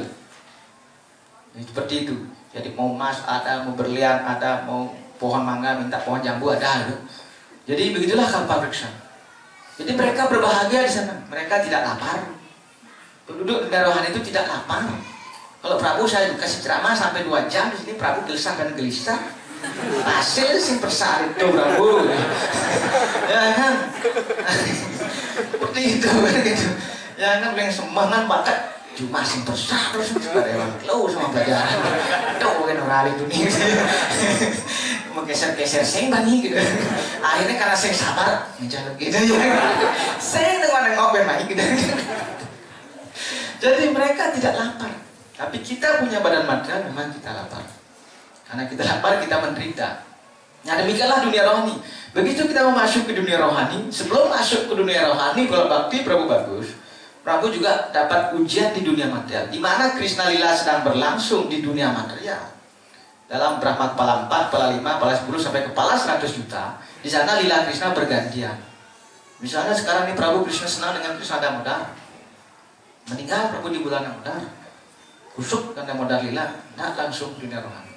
Seperti itu. Jadi mau emas ada, mau berlian ada, mau pohon mangga minta pohon jambu ada. Jadi begitulah kalpa periksa. Jadi mereka berbahagia di sana. Mereka tidak lapar. Penduduk dunia rohani itu tidak lapar. Kalau Prabu saya kasih ceramah sampai 2 jam di sini, Prabu gelisah dan gelisah. Hasil sih persalit tuh Prabu. Ya kan? Seperti itu kan gitu. Ya kan yang semangat bakat cuma sing persah terus ada yang low sama pelajaran. Tuh kan orang itu nih. Mau geser-geser sing bani gitu. Akhirnya karena sing sabar ngejalan gitu ya. Sing dengan ngobrol lagi gitu. Jadi mereka tidak lapar. Tapi kita punya badan material memang kita lapar. Karena kita lapar kita menderita. Nah demikianlah dunia rohani. Begitu kita mau masuk ke dunia rohani, sebelum masuk ke dunia rohani kalau bakti Prabu bagus, Prabu juga dapat ujian di dunia material. Di mana Krishna Lila sedang berlangsung di dunia material. Dalam Brahma kepala 4, kepala 5, kepala 10 sampai kepala 100 juta. Di sana Lila Krishna bergantian. Misalnya sekarang ini Prabu Krishna senang dengan Krishna Damodar. Meninggal Prabu di bulan Damodar. Kusuk kan Damodar Lila, nah langsung dunia rohani.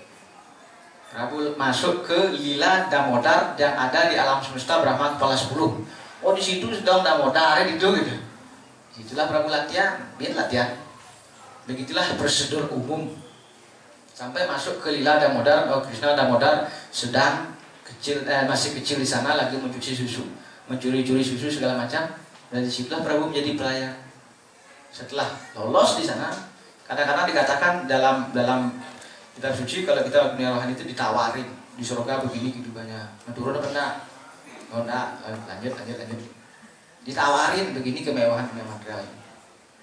Prabu masuk ke Lila Damodar yang ada di alam semesta Brahma kepala 10. Oh di situ sedang Damodar itu gitu. Itulah Prabu latihan, biar latihan. Begitulah prosedur umum. Sampai masuk ke Lila Damodar, oh Krishna Damodar sedang kecil, masih kecil di sana lagi mencuci susu, mencuri-curi susu segala macam. Dan disitulah Prabu menjadi pelayan. Setelah lolos di sana, kadang-kadang dikatakan dalam kitab suci kalau kita dunia rohani itu ditawarin di surga begini gitu banyak. Turun apa enggak? Oh enggak, lanjut. Ditawarin begini kemewahan dunia material.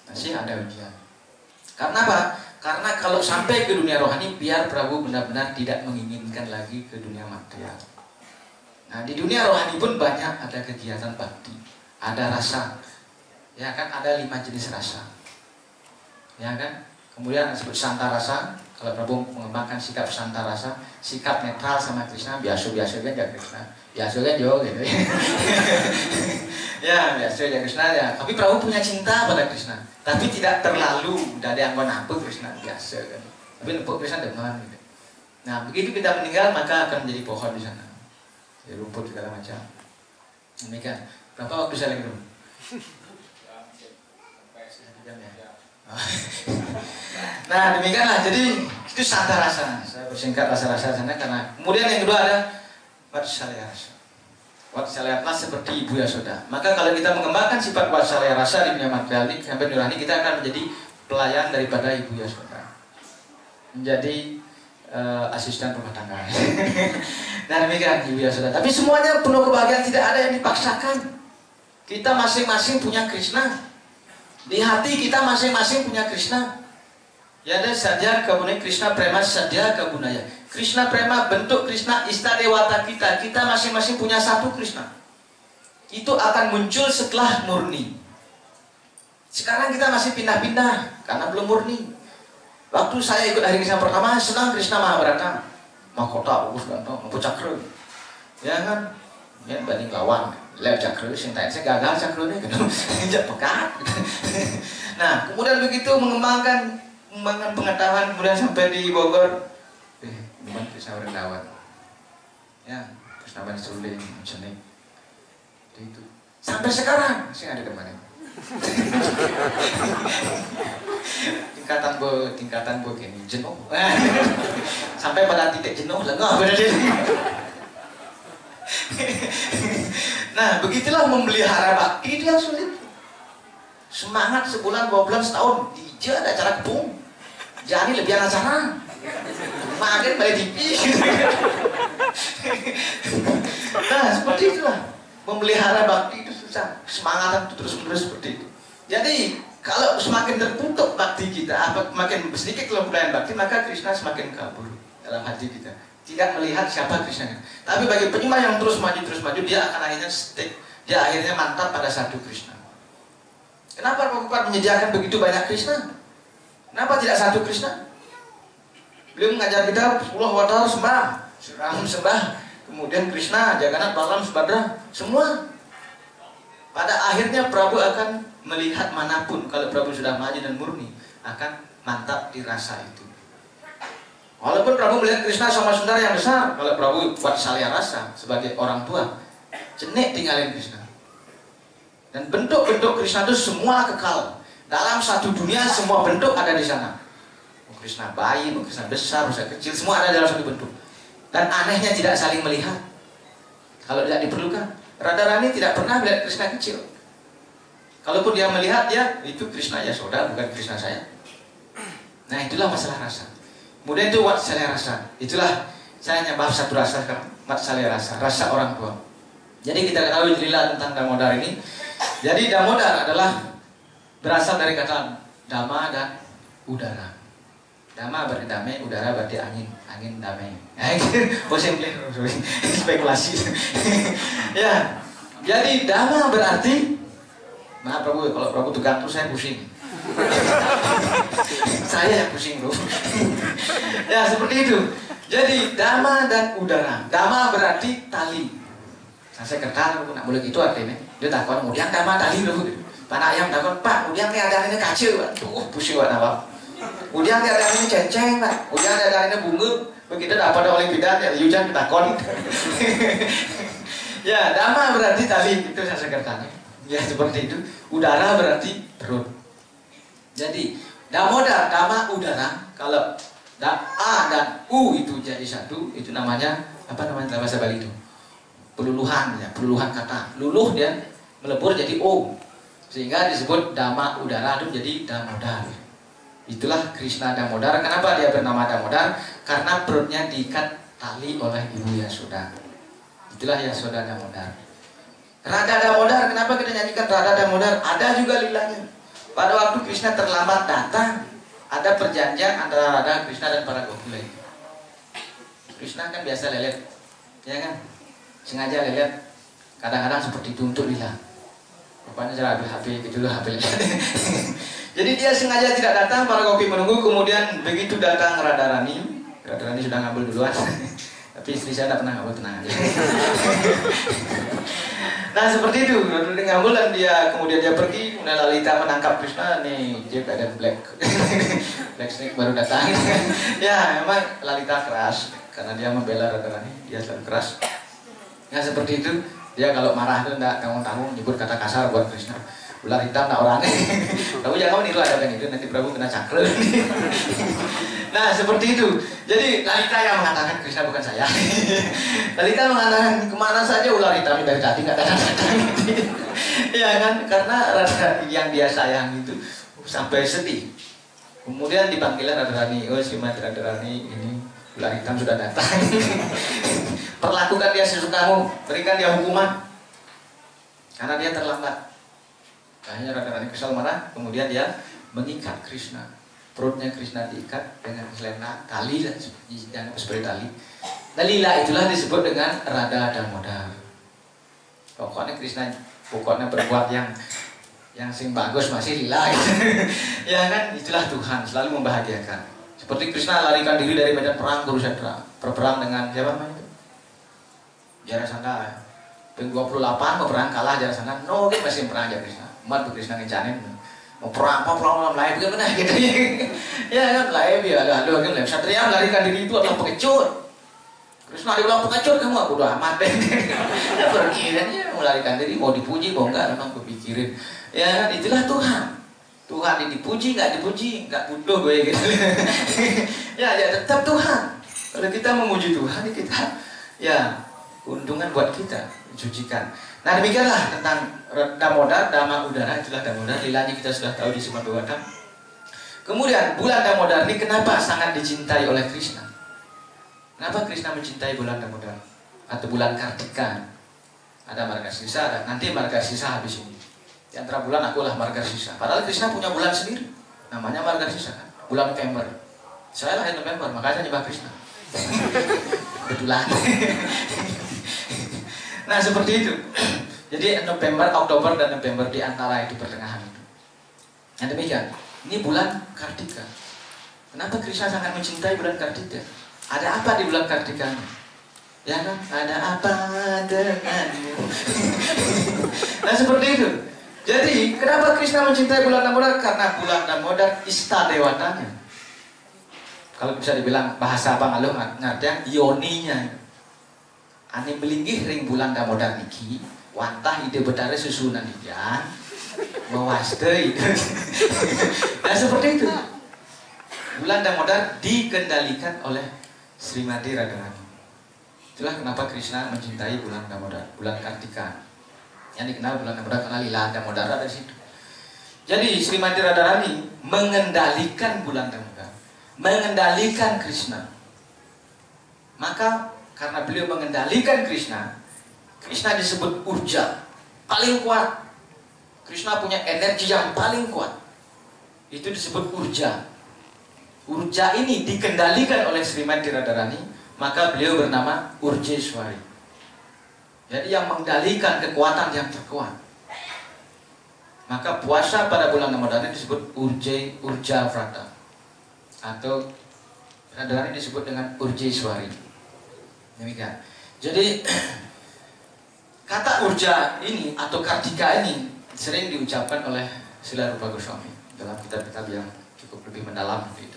Masih ada ujian. Karena apa? Karena kalau sampai ke dunia rohani, biar Prabu benar-benar tidak menginginkan lagi ke dunia material. Nah di dunia rohani pun banyak ada kegiatan bakti, ada rasa, ya kan ada 5 jenis rasa, ya kan. Kemudian disebut santa rasa. Kalau Prabu mengembangkan sikap santa rasa, sikap netral sama Krishna, biasa-biasa aja Krishna, biasa aja jo gitu. Ya biasa aja Krishna ya. Tapi Prabu punya cinta pada Krishna, tapi tidak terlalu dari anggon apa Krishna biasa kan. Tapi nepuk Krishna dengan gitu. Nah begitu kita meninggal maka akan menjadi pohon di sana, ya, rumput segala macam. Demikian. Berapa waktu saya lagi? Nah demikianlah, jadi itu santa rasa. Saya bersingkat rasa-rasa sana karena kemudian yang kedua ada vatsalya rasa. Vatsalya rasa seperti Ibu Yasoda. Maka kalau kita mengembangkan sifat vatsalya rasa di dunia material ini sampai nurani, kita akan menjadi pelayan daripada Ibu Yasoda, menjadi asisten rumah tangga. Nah demikian Ibu Yasoda. Tapi semuanya penuh kebahagiaan, tidak ada yang dipaksakan. Kita masing-masing punya Krishna. Di hati kita masing-masing punya Krishna. Ya ada saja kabunaya Krishna prema saja kabunaya. Krishna prema bentuk Krishna istadewata kita. Kita masing-masing punya satu Krishna. Itu akan muncul setelah murni. Sekarang kita masih pindah-pindah karena belum murni. Waktu saya ikut hari Krishna pertama, senang Krishna Mahabharata. Mahkota bagus gantong, mampu cakra. Ya kan? Ya banding lawan. Lep cakra, saya gagal cakranya gitu. Injak pekat. Nah, kemudian begitu mengembangkan pengetahuan, kemudian sampai di Bogor. Gimana Krishna Wrendawan? Ya, Krishna Bansuling, Cenik. Itu. Sampai sekarang masih ada kemana? tingkatan bo gini jenuh. Sampai pada titik jenuh lengah benar dia. Nah, begitulah memelihara bakti itu yang sulit. Semangat sebulan, 2 bulan, setahun, dia ada acara kepung. Jadi lebih acara. Makin balik TV. Nah, seperti itulah. Memelihara bakti itu susah. Semangatan itu terus-menerus seperti itu. Jadi, kalau semakin tertutup bakti kita, makin sedikit kelembulan bakti, maka Krishna semakin kabur dalam hati kita. Tidak melihat siapa Krishna. Tapi bagi penyembah yang terus maju, dia akan akhirnya stick dia akhirnya mantap pada satu Krishna. Kenapa Prabhupada menyediakan begitu banyak Krishna? Kenapa tidak satu Krishna? Beliau mengajar kita 10 avatar sembah, Ram sembah, kemudian Krishna, Jagannath, Balaram, Subhadra, semua. Pada akhirnya Prabu akan melihat manapun, kalau Prabu sudah maju dan murni, akan mantap di rasa itu. Walaupun Prabu melihat Krishna sama Sundara yang besar, kalau Prabu buat salya rasa sebagai orang tua, jenik tinggalin Krishna. Dan bentuk-bentuk Krishna itu semua kekal. Dalam satu dunia semua bentuk ada di sana. Mau Krishna bayi, mau Krishna besar, Krishna kecil, semua ada dalam satu bentuk. Dan anehnya tidak saling melihat. Kalau tidak diperlukan. Radharani tidak pernah melihat Krishna kecil. Kalaupun dia melihat, dia itu Krishna Yasoda, bukan Krishna saya. Nah, itulah masalah rasa. Kemudian itu Vatsalya rasa. Itulah saya nyembah satu rasa sekarang, Vatsalya rasa, rasa orang tua. Jadi kita ketahui cerita tentang Damodar ini. Jadi Damodar adalah berasal dari kata Dama dan udara. Dama berarti damai, udara berarti angin, angin damai. Oh simple, spekulasi. Ya, jadi Dama berarti, maaf Prabu, kalau Prabu tukang tuh saya pusing. Saya yang pusing bro. Ya seperti itu. Jadi Dama dan udara. Dama berarti tali. Nah, saya kenal, nak boleh gitu artinya. Dia takut, kemudian Dama tali dulu. Panak ayam takut, Pak, kemudian ini ada ini kacau, Pak. Pusing Pak Nawab. Kemudian ada ini cenceng, Pak. Kemudian ada ini bunga. Begitu dapat oleh bidan, ya hujan takut. Ya, Dama berarti tali. Itu saya sekertanya. Ya seperti itu. Udara berarti perut. Jadi Damodar, Dama, udara. Kalau A dan U itu jadi satu, itu namanya apa namanya dalam bahasa Bali itu? Peluluhan ya, peluluhan kata. Luluh dia melebur jadi O. Sehingga disebut Dama udara itu jadi Damodar. Itulah Krishna Damodar. Kenapa dia bernama Damodar? Karena perutnya diikat tali oleh Ibu Yasoda. Itulah Yasoda Damodar. Radha Damodar, kenapa kita nyanyikan Radha Damodar? Ada juga lilanya. Pada waktu Krishna terlambat datang, ada perjanjian antara Radha, Krishna dan para gokula. Krishna kan biasa lelet, ya kan? Sengaja lelet, kadang-kadang seperti itu untuk lila. Rupanya cara HP gitu loh, HP lelet. Jadi dia sengaja tidak datang, para gopi menunggu, kemudian begitu datang Radharani. Radharani sudah ngambil duluan. Tapi istri saya tidak pernah ngambil, tenang aja. Nah seperti itu, Radharani ngambil dan kemudian dia pergi. Kemudian Lalita menangkap Krishna, nih Jack ada Black Snake baru datang. Ya memang Lalita keras, karena dia membela Radharani, dia selalu keras. Ya seperti itu, dia kalau marah itu tidak tanggung-tanggung nyebut kata kasar buat Krishna. Ular hitam tak orangnya. Prabu jangan meniru adegan itu, nanti Prabu kena cakra. Nah seperti itu. Jadi Lalita yang mengatakan, Krishna bukan saya. Lalita mengatakan kemana saja ular hitam dari tadi nggak datang-datang. Ya kan, karena Radharani yang dia sayang itu sampai sedih. Kemudian dipanggilnya Radharani, oh Srimati Radharani ini ular hitam sudah datang. Perlakukan dia sesukamu, berikan dia hukuman karena dia terlambat. Akhirnya Radharani kesal marah, kemudian dia mengikat Krishna. Perutnya Krishna diikat dengan selena tali dan seperti tali. Lila itulah disebut dengan Radha Damodar. Pokoknya Krishna berbuat yang sing bagus masih lila. Gitu. Ya kan, itulah Tuhan selalu membahagiakan. Seperti Krishna larikan diri dari medan perang Kurukshetra, berperang dengan siapa namanya? Jarasandha. Peng 28 berperang kalah Jarasandha. No, kita masih perang aja Krishna. Umat Krishna ngecanin mau perang lain bagaimana gitu. Ya kan lain ya lalu kan Satria melarikan diri itu adalah pengecut. Krishna dibilang pengecut, kamu aku udah amat deh. Ya pergi kan ya melarikan diri, mau dipuji mau enggak memang kepikirin. Ya kan itulah Tuhan. Tuhan ini dipuji nggak butuh gue gitu. Ya tetap Tuhan. Kalau kita memuji Tuhan kita ya keuntungan buat kita mensucikan. Nah demikianlah tentang Damodar, Dama udara, itulah Damodar. Lilanya kita sudah tahu di Srimad Bhagavatam. Kemudian bulan Damodar ini kenapa sangat dicintai oleh Krishna? Kenapa Krishna mencintai bulan Damodar atau bulan Kartika? Ada Margasisa, ada nanti Margasisa habis ini. Di antara bulan akulah Margasisa. Padahal Krishna punya bulan sendiri, namanya Margasisa kan? Bulan November. Saya lahir November, makanya nyembah Krishna. Kebetulan. Nah seperti itu. Jadi November, Oktober dan November di antara itu pertengahan itu. Yang demikian. Ini bulan Kartika. Kenapa Krishna sangat mencintai bulan Kartika? Ada apa di bulan Kartikanya? Ya kan? Ada apa denganmu? Nah seperti itu. Jadi kenapa Krishna mencintai bulan Damodar? Karena bulan Damodar istadewatanya. Kalau bisa dibilang bahasa apa ngaluh ngartian yoninya. Ane melinggih ring bulan Damodar niki, wantah ide betare susunan dia, mewaste itu. Nah seperti itu. Bulan Damodar dikendalikan oleh Srimati Radharani. Itulah kenapa Krishna mencintai bulan Damodar, bulan Kartika. Yang dikenal bulan Damodar karena lila Damodar ada di situ. Jadi Srimati Radharani mengendalikan bulan Damodar, mengendalikan Krishna. Maka karena beliau mengendalikan Krishna, Krishna disebut Urja, paling kuat. Krishna punya energi yang paling kuat. Itu disebut Urja. Urja ini dikendalikan oleh Srimati Radharani, maka beliau bernama Urjeswari. Jadi yang mengendalikan kekuatan yang terkuat. Maka puasa pada bulan Damodar disebut Urja Vrata. Atau Radharani disebut dengan Urjeswari. Demikian. Jadi kata Urja ini atau Kartika ini sering diucapkan oleh Srila Rupa Goswami dalam kitab-kitab yang cukup lebih mendalam itu.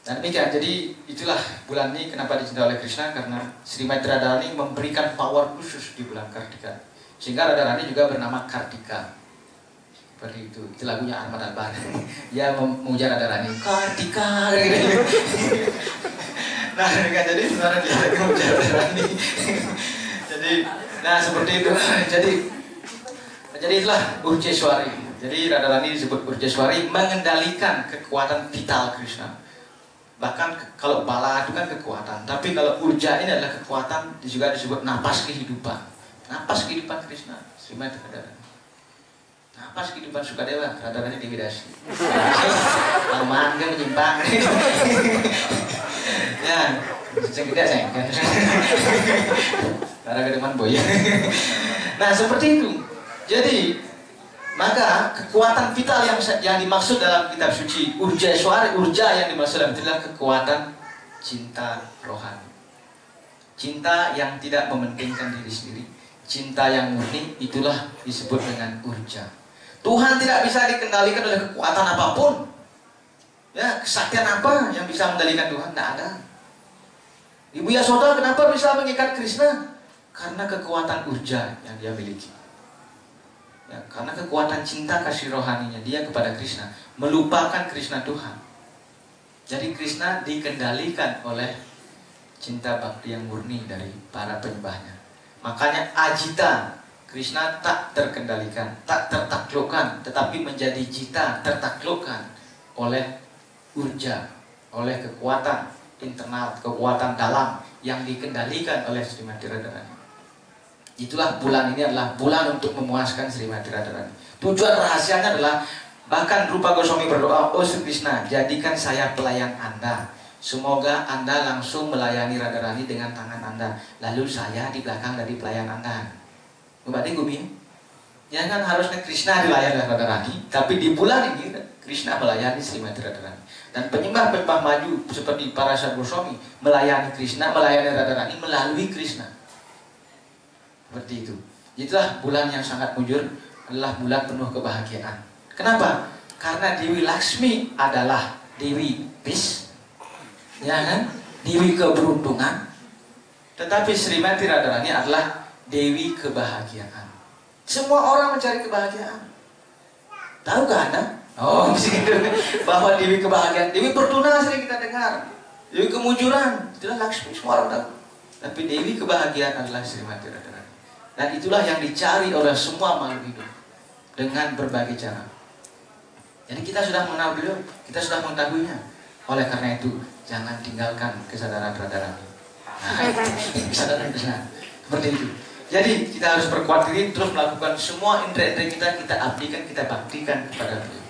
Dan demikian, jadi itulah bulan ini kenapa dicintai oleh Krishna, karena Srimati Radharani memberikan power khusus di bulan Kartika. Sehingga Radharani juga bernama Kartika. Seperti itu lagunya Ahmad Albar. Ya memuja Radharani, Kartika gitu. Nah, jadi sebenarnya dia memuja Radharani. Jadi, nah seperti itu. Jadi itulah Urjeswari. Jadi Radharani disebut Urjeswari, mengendalikan kekuatan vital Krishna. Bahkan kalau bala itu kan kekuatan, tapi kalau urja ini adalah kekuatan, juga disebut napas kehidupan. Napas kehidupan Krishna, Srimati Radharani. Napas kehidupan Sukadewa, Radharani Dewi Dasi. Aman kan menyimpang. Ya, saya tidak sayang kan. Karena ke depan boy. Nah seperti itu. Jadi maka kekuatan vital yang dimaksud dalam kitab suci Urjeswari, Urja yang dimaksud dalam itu adalah kekuatan cinta rohani. Cinta yang tidak mementingkan diri sendiri, cinta yang murni, itulah disebut dengan Urja. Tuhan tidak bisa dikendalikan oleh kekuatan apapun. Ya, kesaktian apa yang bisa mengendalikan Tuhan? Tidak ada. Ibu Yasoda kenapa bisa mengikat Krishna? Karena kekuatan Urja yang dia miliki. Ya, karena kekuatan cinta kasih rohaninya dia kepada Krishna, melupakan Krishna Tuhan. Jadi Krishna dikendalikan oleh cinta bakti yang murni dari para penyembahnya. Makanya Ajita, Krishna tak terkendalikan, tak tertaklukkan, tetapi menjadi jita, tertaklukkan oleh Urja, oleh kekuatan internal, kekuatan dalam yang dikendalikan oleh Srimati Radharani. Itulah bulan ini adalah bulan untuk memuaskan Srimati Radharani. Tujuan rahasianya adalah, bahkan Rupa Goswami berdoa, oh Sri Krishna, jadikan saya pelayan Anda. Semoga Anda langsung melayani Radharani dengan tangan Anda, lalu saya di belakang dari pelayan Anda. Berarti Gumi, ya kan harusnya Krishna dilayani Radharani, tapi di bulan ini Krishna melayani Srimati Radharani. Dan penyembah-penyembah maju seperti para Sadhu Goswami melayani Krishna, melayani Radharani melalui Krishna. Seperti itu. Itulah bulan yang sangat mujur, adalah bulan penuh kebahagiaan. Kenapa? Karena Dewi Laksmi adalah Dewi Peace, ya kan? Dewi keberuntungan. Tetapi Srimati Radharani adalah Dewi kebahagiaan. Semua orang mencari kebahagiaan. Tahukah Anda? Oh, begitu. Bahwa Dewi kebahagiaan, Dewi Fortuna sering kita dengar. Dewi kemujuran, itulah Laksmi, semua orang tahu. Tapi Dewi kebahagiaan adalah Srimati Radharani. Dan itulah yang dicari oleh semua makhluk hidup dengan berbagai cara. Jadi kita sudah mengenal beliau, kita sudah mengetahuinya. Oleh karena itu, jangan tinggalkan kesadaran Radharani. Nah, kesadaran Krishna. Seperti itu. Jadi kita harus berkuat diri, terus melakukan semua indera-indera kita abdikan, kita baktikan kepada beliau.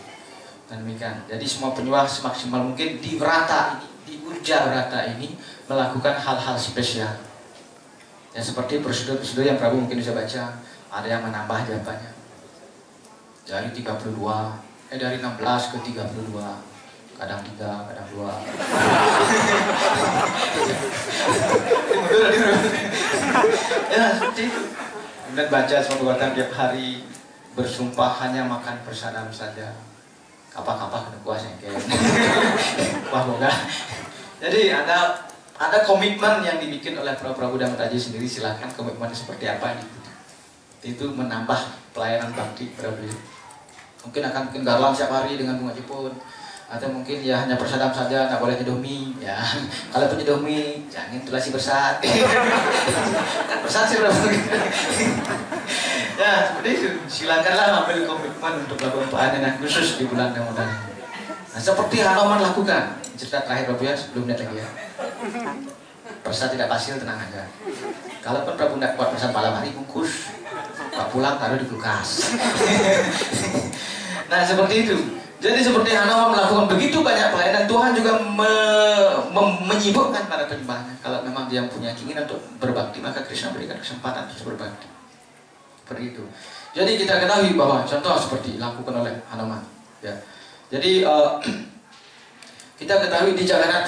Dan demikian. Jadi semua penyembah semaksimal mungkin di Vrata ini, di Urja Vrata ini melakukan hal-hal spesial. Ya seperti prosedur-prosedur yang Prabu mungkin bisa baca, Ada yang menambah jawabannya. Dari 32, dari 16 ke 32. Kadang 3, kadang 2. Ya, seperti itu. Kemudian baca suatu kata tiap hari, bersumpah hanya makan bersadam saja. Kapak-kapak kena kuas yang wah boga. Jadi ada komitmen yang dibikin oleh Prabu dan Mataji sendiri. Silakan komitmennya seperti apa gitu. Itu menambah pelayanan bakti pada beliau. Mungkin akan bikin garlang setiap hari dengan bunga jepun, atau mungkin ya hanya bersadam saja, nggak boleh nyeduh mie ya. Kalau pun nyeduh mie jangan tulasi bersat. Kan bersat sih berapa. Ya seperti itu. Silakanlah ambil komitmen untuk melakukan pelayanan khusus di bulan Ramadan. Nah seperti Hanoman lakukan. Cerita terakhir Prabu ya, sebelum lihat lagi ya. Bersat tidak pasir, tenang aja. Kalaupun Prabu tidak kuat bersat malam hari, bungkus. Pak pulang taruh di kulkas. Nah seperti itu. Jadi seperti Hanoman melakukan begitu banyak pelayanan, Tuhan juga menyibukkan para penyembahnya. Kalau memang dia punya keinginan untuk berbakti, maka Krishna berikan kesempatan untuk berbakti. Seperti itu. Jadi kita ketahui bahwa contoh seperti dilakukan oleh Hanoman. Ya. Jadi kita ketahui di Jagannath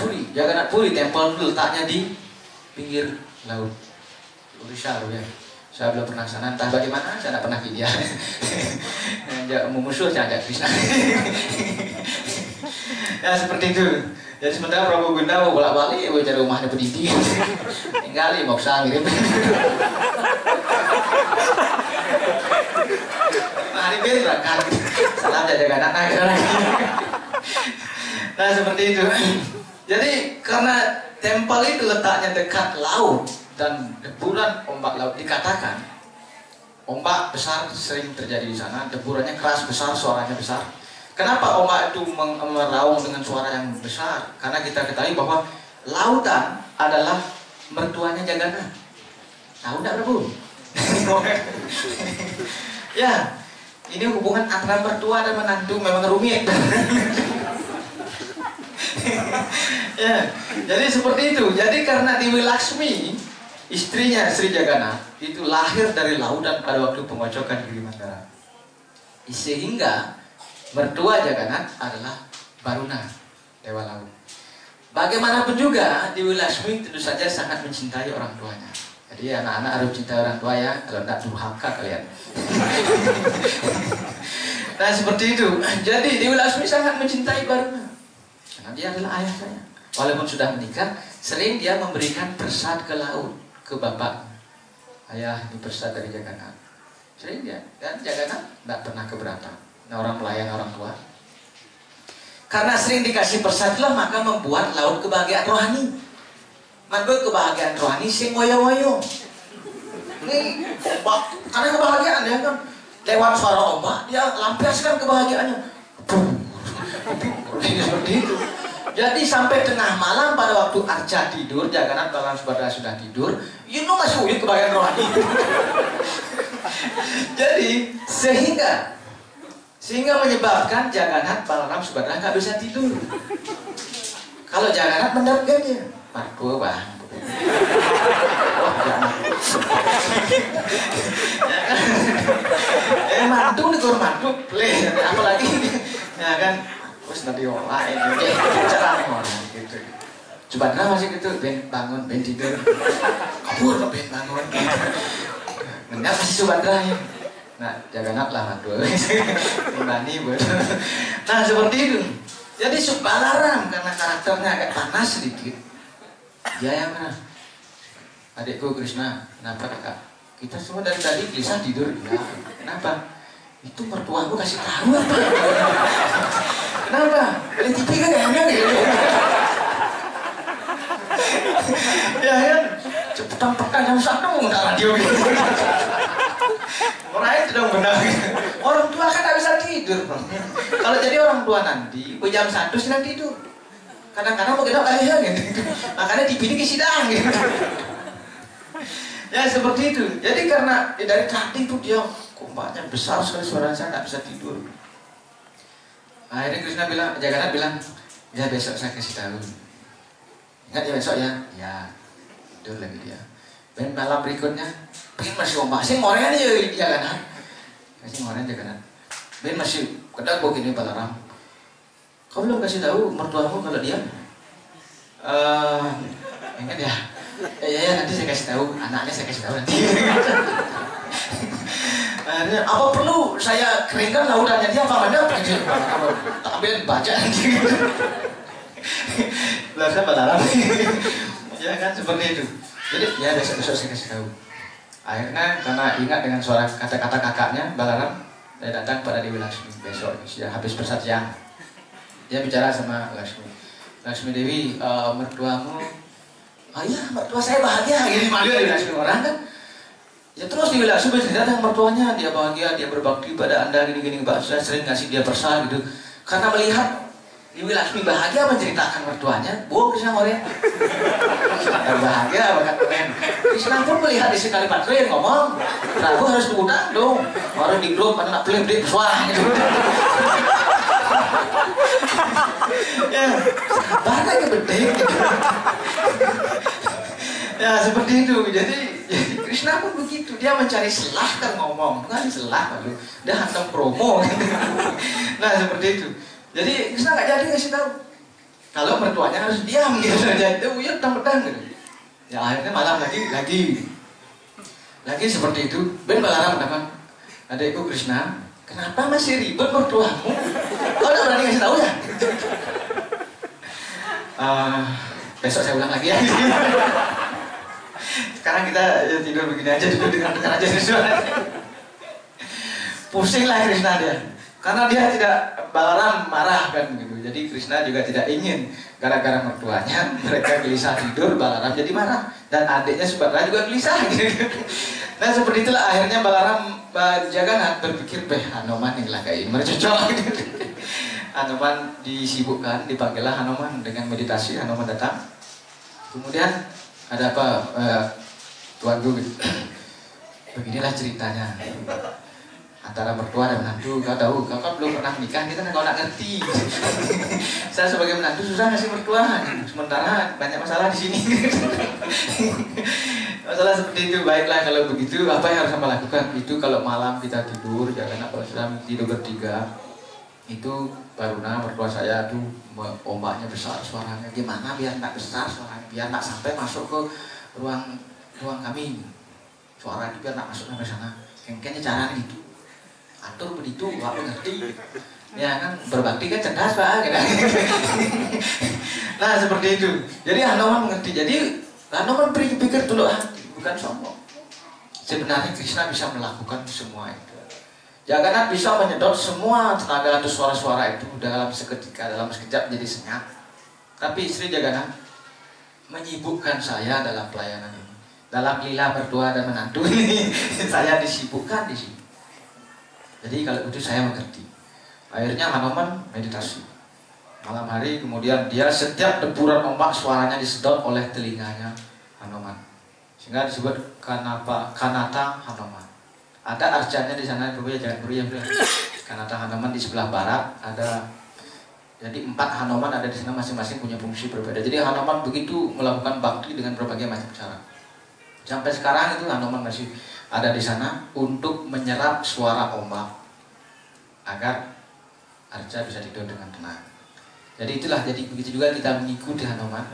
Puri, tempel letaknya di pinggir laut. Odisha ya. Saya belum pernah sana, entah bagaimana, saya tidak pernah ke India. Musuh saya ajak Krishna. Ya seperti itu. Jadi sementara Prabu Gunda mau bolak-balik, mau cari rumahnya pendidik. Tinggali, moksa ngirim. Hari berangkat, salam jaga anak lagi. Nah seperti itu. Jadi karena tempel itu letaknya dekat laut dan deburan ombak laut, dikatakan ombak besar sering terjadi di sana, deburannya keras besar, suaranya besar. Kenapa ombak itu meraung dengan suara yang besar? Karena kita ketahui bahwa lautan adalah mertuanya Jagannath. Tahu tidak Prabu? Ya, ini hubungan antara mertua dan menantu memang rumit. Ya, jadi seperti itu. Jadi karena Dewi Laksmi, istrinya Sri Jagannath, itu lahir dari lautan pada waktu pengocokan Giri Mandara. Sehingga mertua Jagannath adalah Varuna, dewa laut. Bagaimanapun juga Dewi Laksmi tentu saja sangat mencintai orang tuanya. Jadi anak-anak harus mencintai orang tua ya, kalau tidak durhaka kalian. Nah seperti itu. Jadi Dewi Laksmi sangat mencintai Varuna, karena dia adalah ayah saya. Walaupun sudah menikah, sering dia memberikan persat ke laut, ke bapak. Ayah ini persat dari Jagannath. Sering dia, dan Jagannath tidak pernah keberatan. Nah, orang pelayan orang tua. Karena sering dikasih persat lah, maka membuat laut kebahagiaan rohani. Mantul kebahagiaan rohani sing woyo-woyo. Nih ombak, karena kebahagiaan ya kan. Lewat suara ombak dia lampiaskan kebahagiaannya. Seperti itu. Jadi sampai tengah malam pada waktu Arca tidur, Jagannath Balaram Subhadra sudah tidur, you know masih wujud kebahagiaan rohani. Jadi sehingga menyebabkan Jagannath Balaram Subhadra nggak bisa tidur. Kalau Jagannath mendapatkan dia, Marco bang. Mantu nih kur mantu, apalagi ya kan, terus nanti lain, cara orang gitu. Subhadra masih gitu, ben bangun, ben tidur, kabur ke ben bangun. Mendak masih Subhadra ya. Nah, Jagannath lah mantu, timbani betul. Nah seperti itu. Jadi Balaram karena karakternya agak panas sedikit. Dia yang mana? Adikku Krishna, kenapa kakak? Kita semua dari tadi gelisah tidur. Ya, kenapa? Itu mertuaku kasih tahu apa? Kenapa? Dari TV kan enak gitu. Ya kan? Cepetan pekan jam 1 nggak radio gitu. Orang itu dong benar. Orang tua kan nggak bisa tidur. Kalau jadi orang tua nanti, jam 1 sedang tidur. Kadang-kadang mau kita kaya gitu. Makanya TV ini kesidang gitu. Ya seperti itu. Jadi karena dari tadi itu dia ombaknya besar sekali, suaranya saya nggak bisa tidur. Akhirnya Krishna bilang, Jagannath bilang, ya besok saya kasih tahu. Ingat ya besok ya? Ya, tidur lagi dia. Ben malam berikutnya, Ben masih ombak, sih ngoreng aja ya kan? Kasih ngoreng aja kan? Ben masih kedap begini Balaram. Kau belum kasih tahu mertuamu kalau dia? Ingat ya? Ya nanti saya kasih tahu, anaknya saya kasih tahu nanti. Apa perlu saya keringkan lautannya dia apa mana? Tak ambil baca nanti. Belajar Balaram. Ya kan seperti itu. Jadi ya besok saya kasih tahu. Akhirnya karena ingat dengan suara kata-kata kakaknya Balaram, dia datang pada Dewi Laksmi besok sudah habis persajian. Dia bicara sama Laksmi. Laksmi Dewi, mertuamu, iya mertua saya bahagia. Ini malu Dewi Laksmi orang kan. Ya terus Dewi Laksmi bercerita tentang mertuanya, dia bahagia, dia berbakti pada anda gini-gini, saya sering ngasih dia persal gitu. Karena melihat Dewi Laksmi bahagia menceritakan mertuanya, bohong Krishna ngoreng. Bahagia bakat keren. Krishna pun melihat di sekali patrin ngomong, Prabu harus diundang dong. Orang di grup mana nak pilih beli suah gitu. Ya, sabar aja penting. Ya seperti itu. Jadi Krishna pun begitu. Dia mencari selah kan ngomong, bukan selah lalu dia hantam promo. Nah seperti itu. Jadi Krishna nggak jadi ngasih tahu kalau mertuanya harus diam gitu saja. Itu ya pedang gitu. Ya akhirnya malam lagi seperti itu. Ben Balaram katakan, adikku Krishna, kenapa masih ribet mertuamu? Kau tidak berani ngasih tahu ya? Besok saya ulang lagi ya. Sekarang kita tidur begini aja, tidur dengan aja suara. Pusing lah Krishna dia. Karena dia tidak, Balaram marah kan gitu. Jadi Krishna juga tidak ingin gara-gara mertuanya mereka gelisah tidur, Balaram jadi marah. Dan adiknya Subhadra juga gelisah gitu. Nah seperti itulah akhirnya Balaram Jagannath berpikir, Hanuman inilah kayak mercocok gitu. Hanuman disibukkan, dipanggillah Hanuman dengan meditasi. Hanuman datang. Kemudian ada apa? Tuanku gitu. Beginilah ceritanya. Antara mertua dan menantu, kau tahu, kau kan belum pernah menikah, kita kan kau nak ngerti. Saya sebagai menantu susah ngasih mertua, sementara banyak masalah di sini. Masalah seperti itu. Baiklah kalau begitu, apa yang harus saya lakukan? Itu kalau malam kita tidur, jangan kalau sedang tidur bertiga, itu Baruna mertua saya tuh ombaknya besar suaranya, gimana biar tak besar suaranya, biar tak sampai masuk ke ruang kami, suaranya biar tak masuk sampai sana. Kayaknya caranya gitu. Atur begitu, gak mengerti. Ya kan, berbakti kan cerdas Pak. Nah seperti itu. Jadi Hanuman mengerti. Jadi Hanuman berpikir dulu hati, bukan sombong. Sebenarnya Krishna bisa melakukan semua itu. Jagannath bisa menyedot semua tenaga atau suara-suara itu dalam seketika, dalam sekejap jadi senyap. Tapi istri Jagannath menyibukkan saya dalam pelayanan ini. Dalam lila mertua dan menantu ini, saya disibukkan di sini. Jadi kalau itu saya mengerti. Akhirnya Hanuman meditasi malam hari, kemudian dia setiap deburan ombak suaranya disedot oleh telinganya Hanuman, sehingga disebut Kanata Hanuman. Ada arcanya di sana, jangan beri ya. Kanata Hanuman di sebelah barat ada. Jadi 4 Hanuman ada di sana, masing-masing punya fungsi berbeda. Jadi Hanuman begitu melakukan bakti dengan berbagai macam cara. Sampai sekarang itu Hanuman masih ada di sana untuk menyerap suara ombak agar arca bisa tidur dengan tenang. Jadi itulah, jadi begitu juga kita mengikuti Hanuman,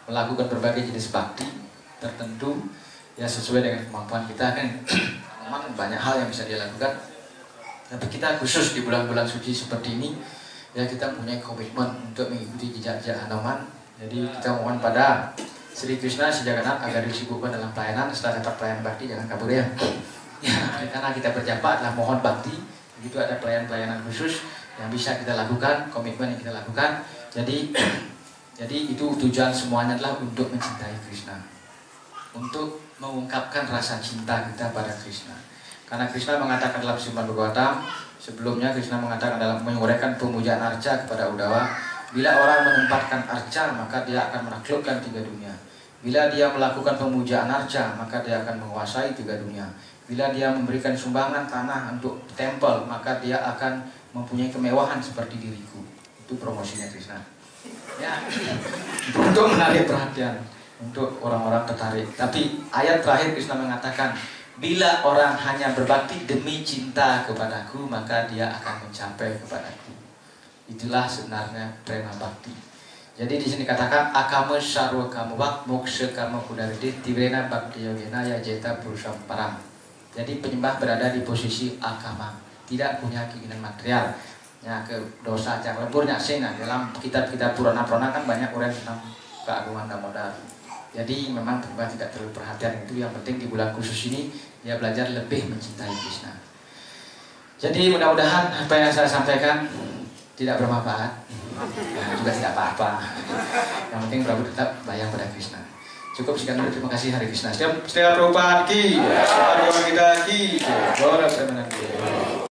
melakukan berbagai jenis bakti tertentu ya sesuai dengan kemampuan kita kan. Hanuman banyak hal yang bisa dia lakukan, tapi kita khusus di bulan-bulan suci seperti ini ya kita punya komitmen untuk mengikuti jejak-jejak Hanuman. Jadi kita mohon pada Sri Krishna si Jagannath agar disibukkan dalam pelayanan. Setelah dapat pelayanan bakti jangan kabur ya. Ya, karena kita berjapa adalah mohon bakti. Begitu ada pelayanan khusus yang bisa kita lakukan, komitmen yang kita lakukan. Jadi itu tujuan semuanya adalah untuk mencintai Krishna, untuk mengungkapkan rasa cinta kita pada Krishna. Karena Krishna mengatakan dalam Srimad Bhagavatam, sebelumnya Krishna mengatakan dalam menguraikan pemujaan arca kepada Uddhava, bila orang menempatkan arca maka dia akan menaklukkan 3 dunia. Bila dia melakukan pemujaan arca maka dia akan menguasai 3 dunia. Bila dia memberikan sumbangan tanah untuk tempel maka dia akan mempunyai kemewahan seperti diriku. Itu promosinya Krishna. Ya, untuk menarik perhatian. untuk orang-orang tertarik. Tapi ayat terakhir Krishna mengatakan, bila orang hanya berbakti demi cinta kepadaku, maka dia akan mencapai kepadaku. Itulah sebenarnya prema bakti. Jadi di sini katakan akama sarwa kamawak moksha kama kudaridit tibrena bhakti yogena ya jeta purusham param. Jadi penyembah berada di posisi akama, tidak punya keinginan material. Ya ke dosa cak leburnya sehingga dalam kitab-kitab Purana-Purana kan banyak orang tentang keagungan Damodar. Jadi memang penyembah tidak terlalu perhatian itu. Yang penting di bulan khusus ini dia belajar lebih mencintai Krishna. Jadi mudah-mudahan apa yang saya sampaikan tidak bermanfaat. Nah, juga tidak apa-apa. Yang penting Prabu tetap bayang pada Krishna. Cukup sekian dulu. Terima kasih. Hari Krishna. Setiap Prabhupada ki, Prabhupada kita ki, Gora Premanandi.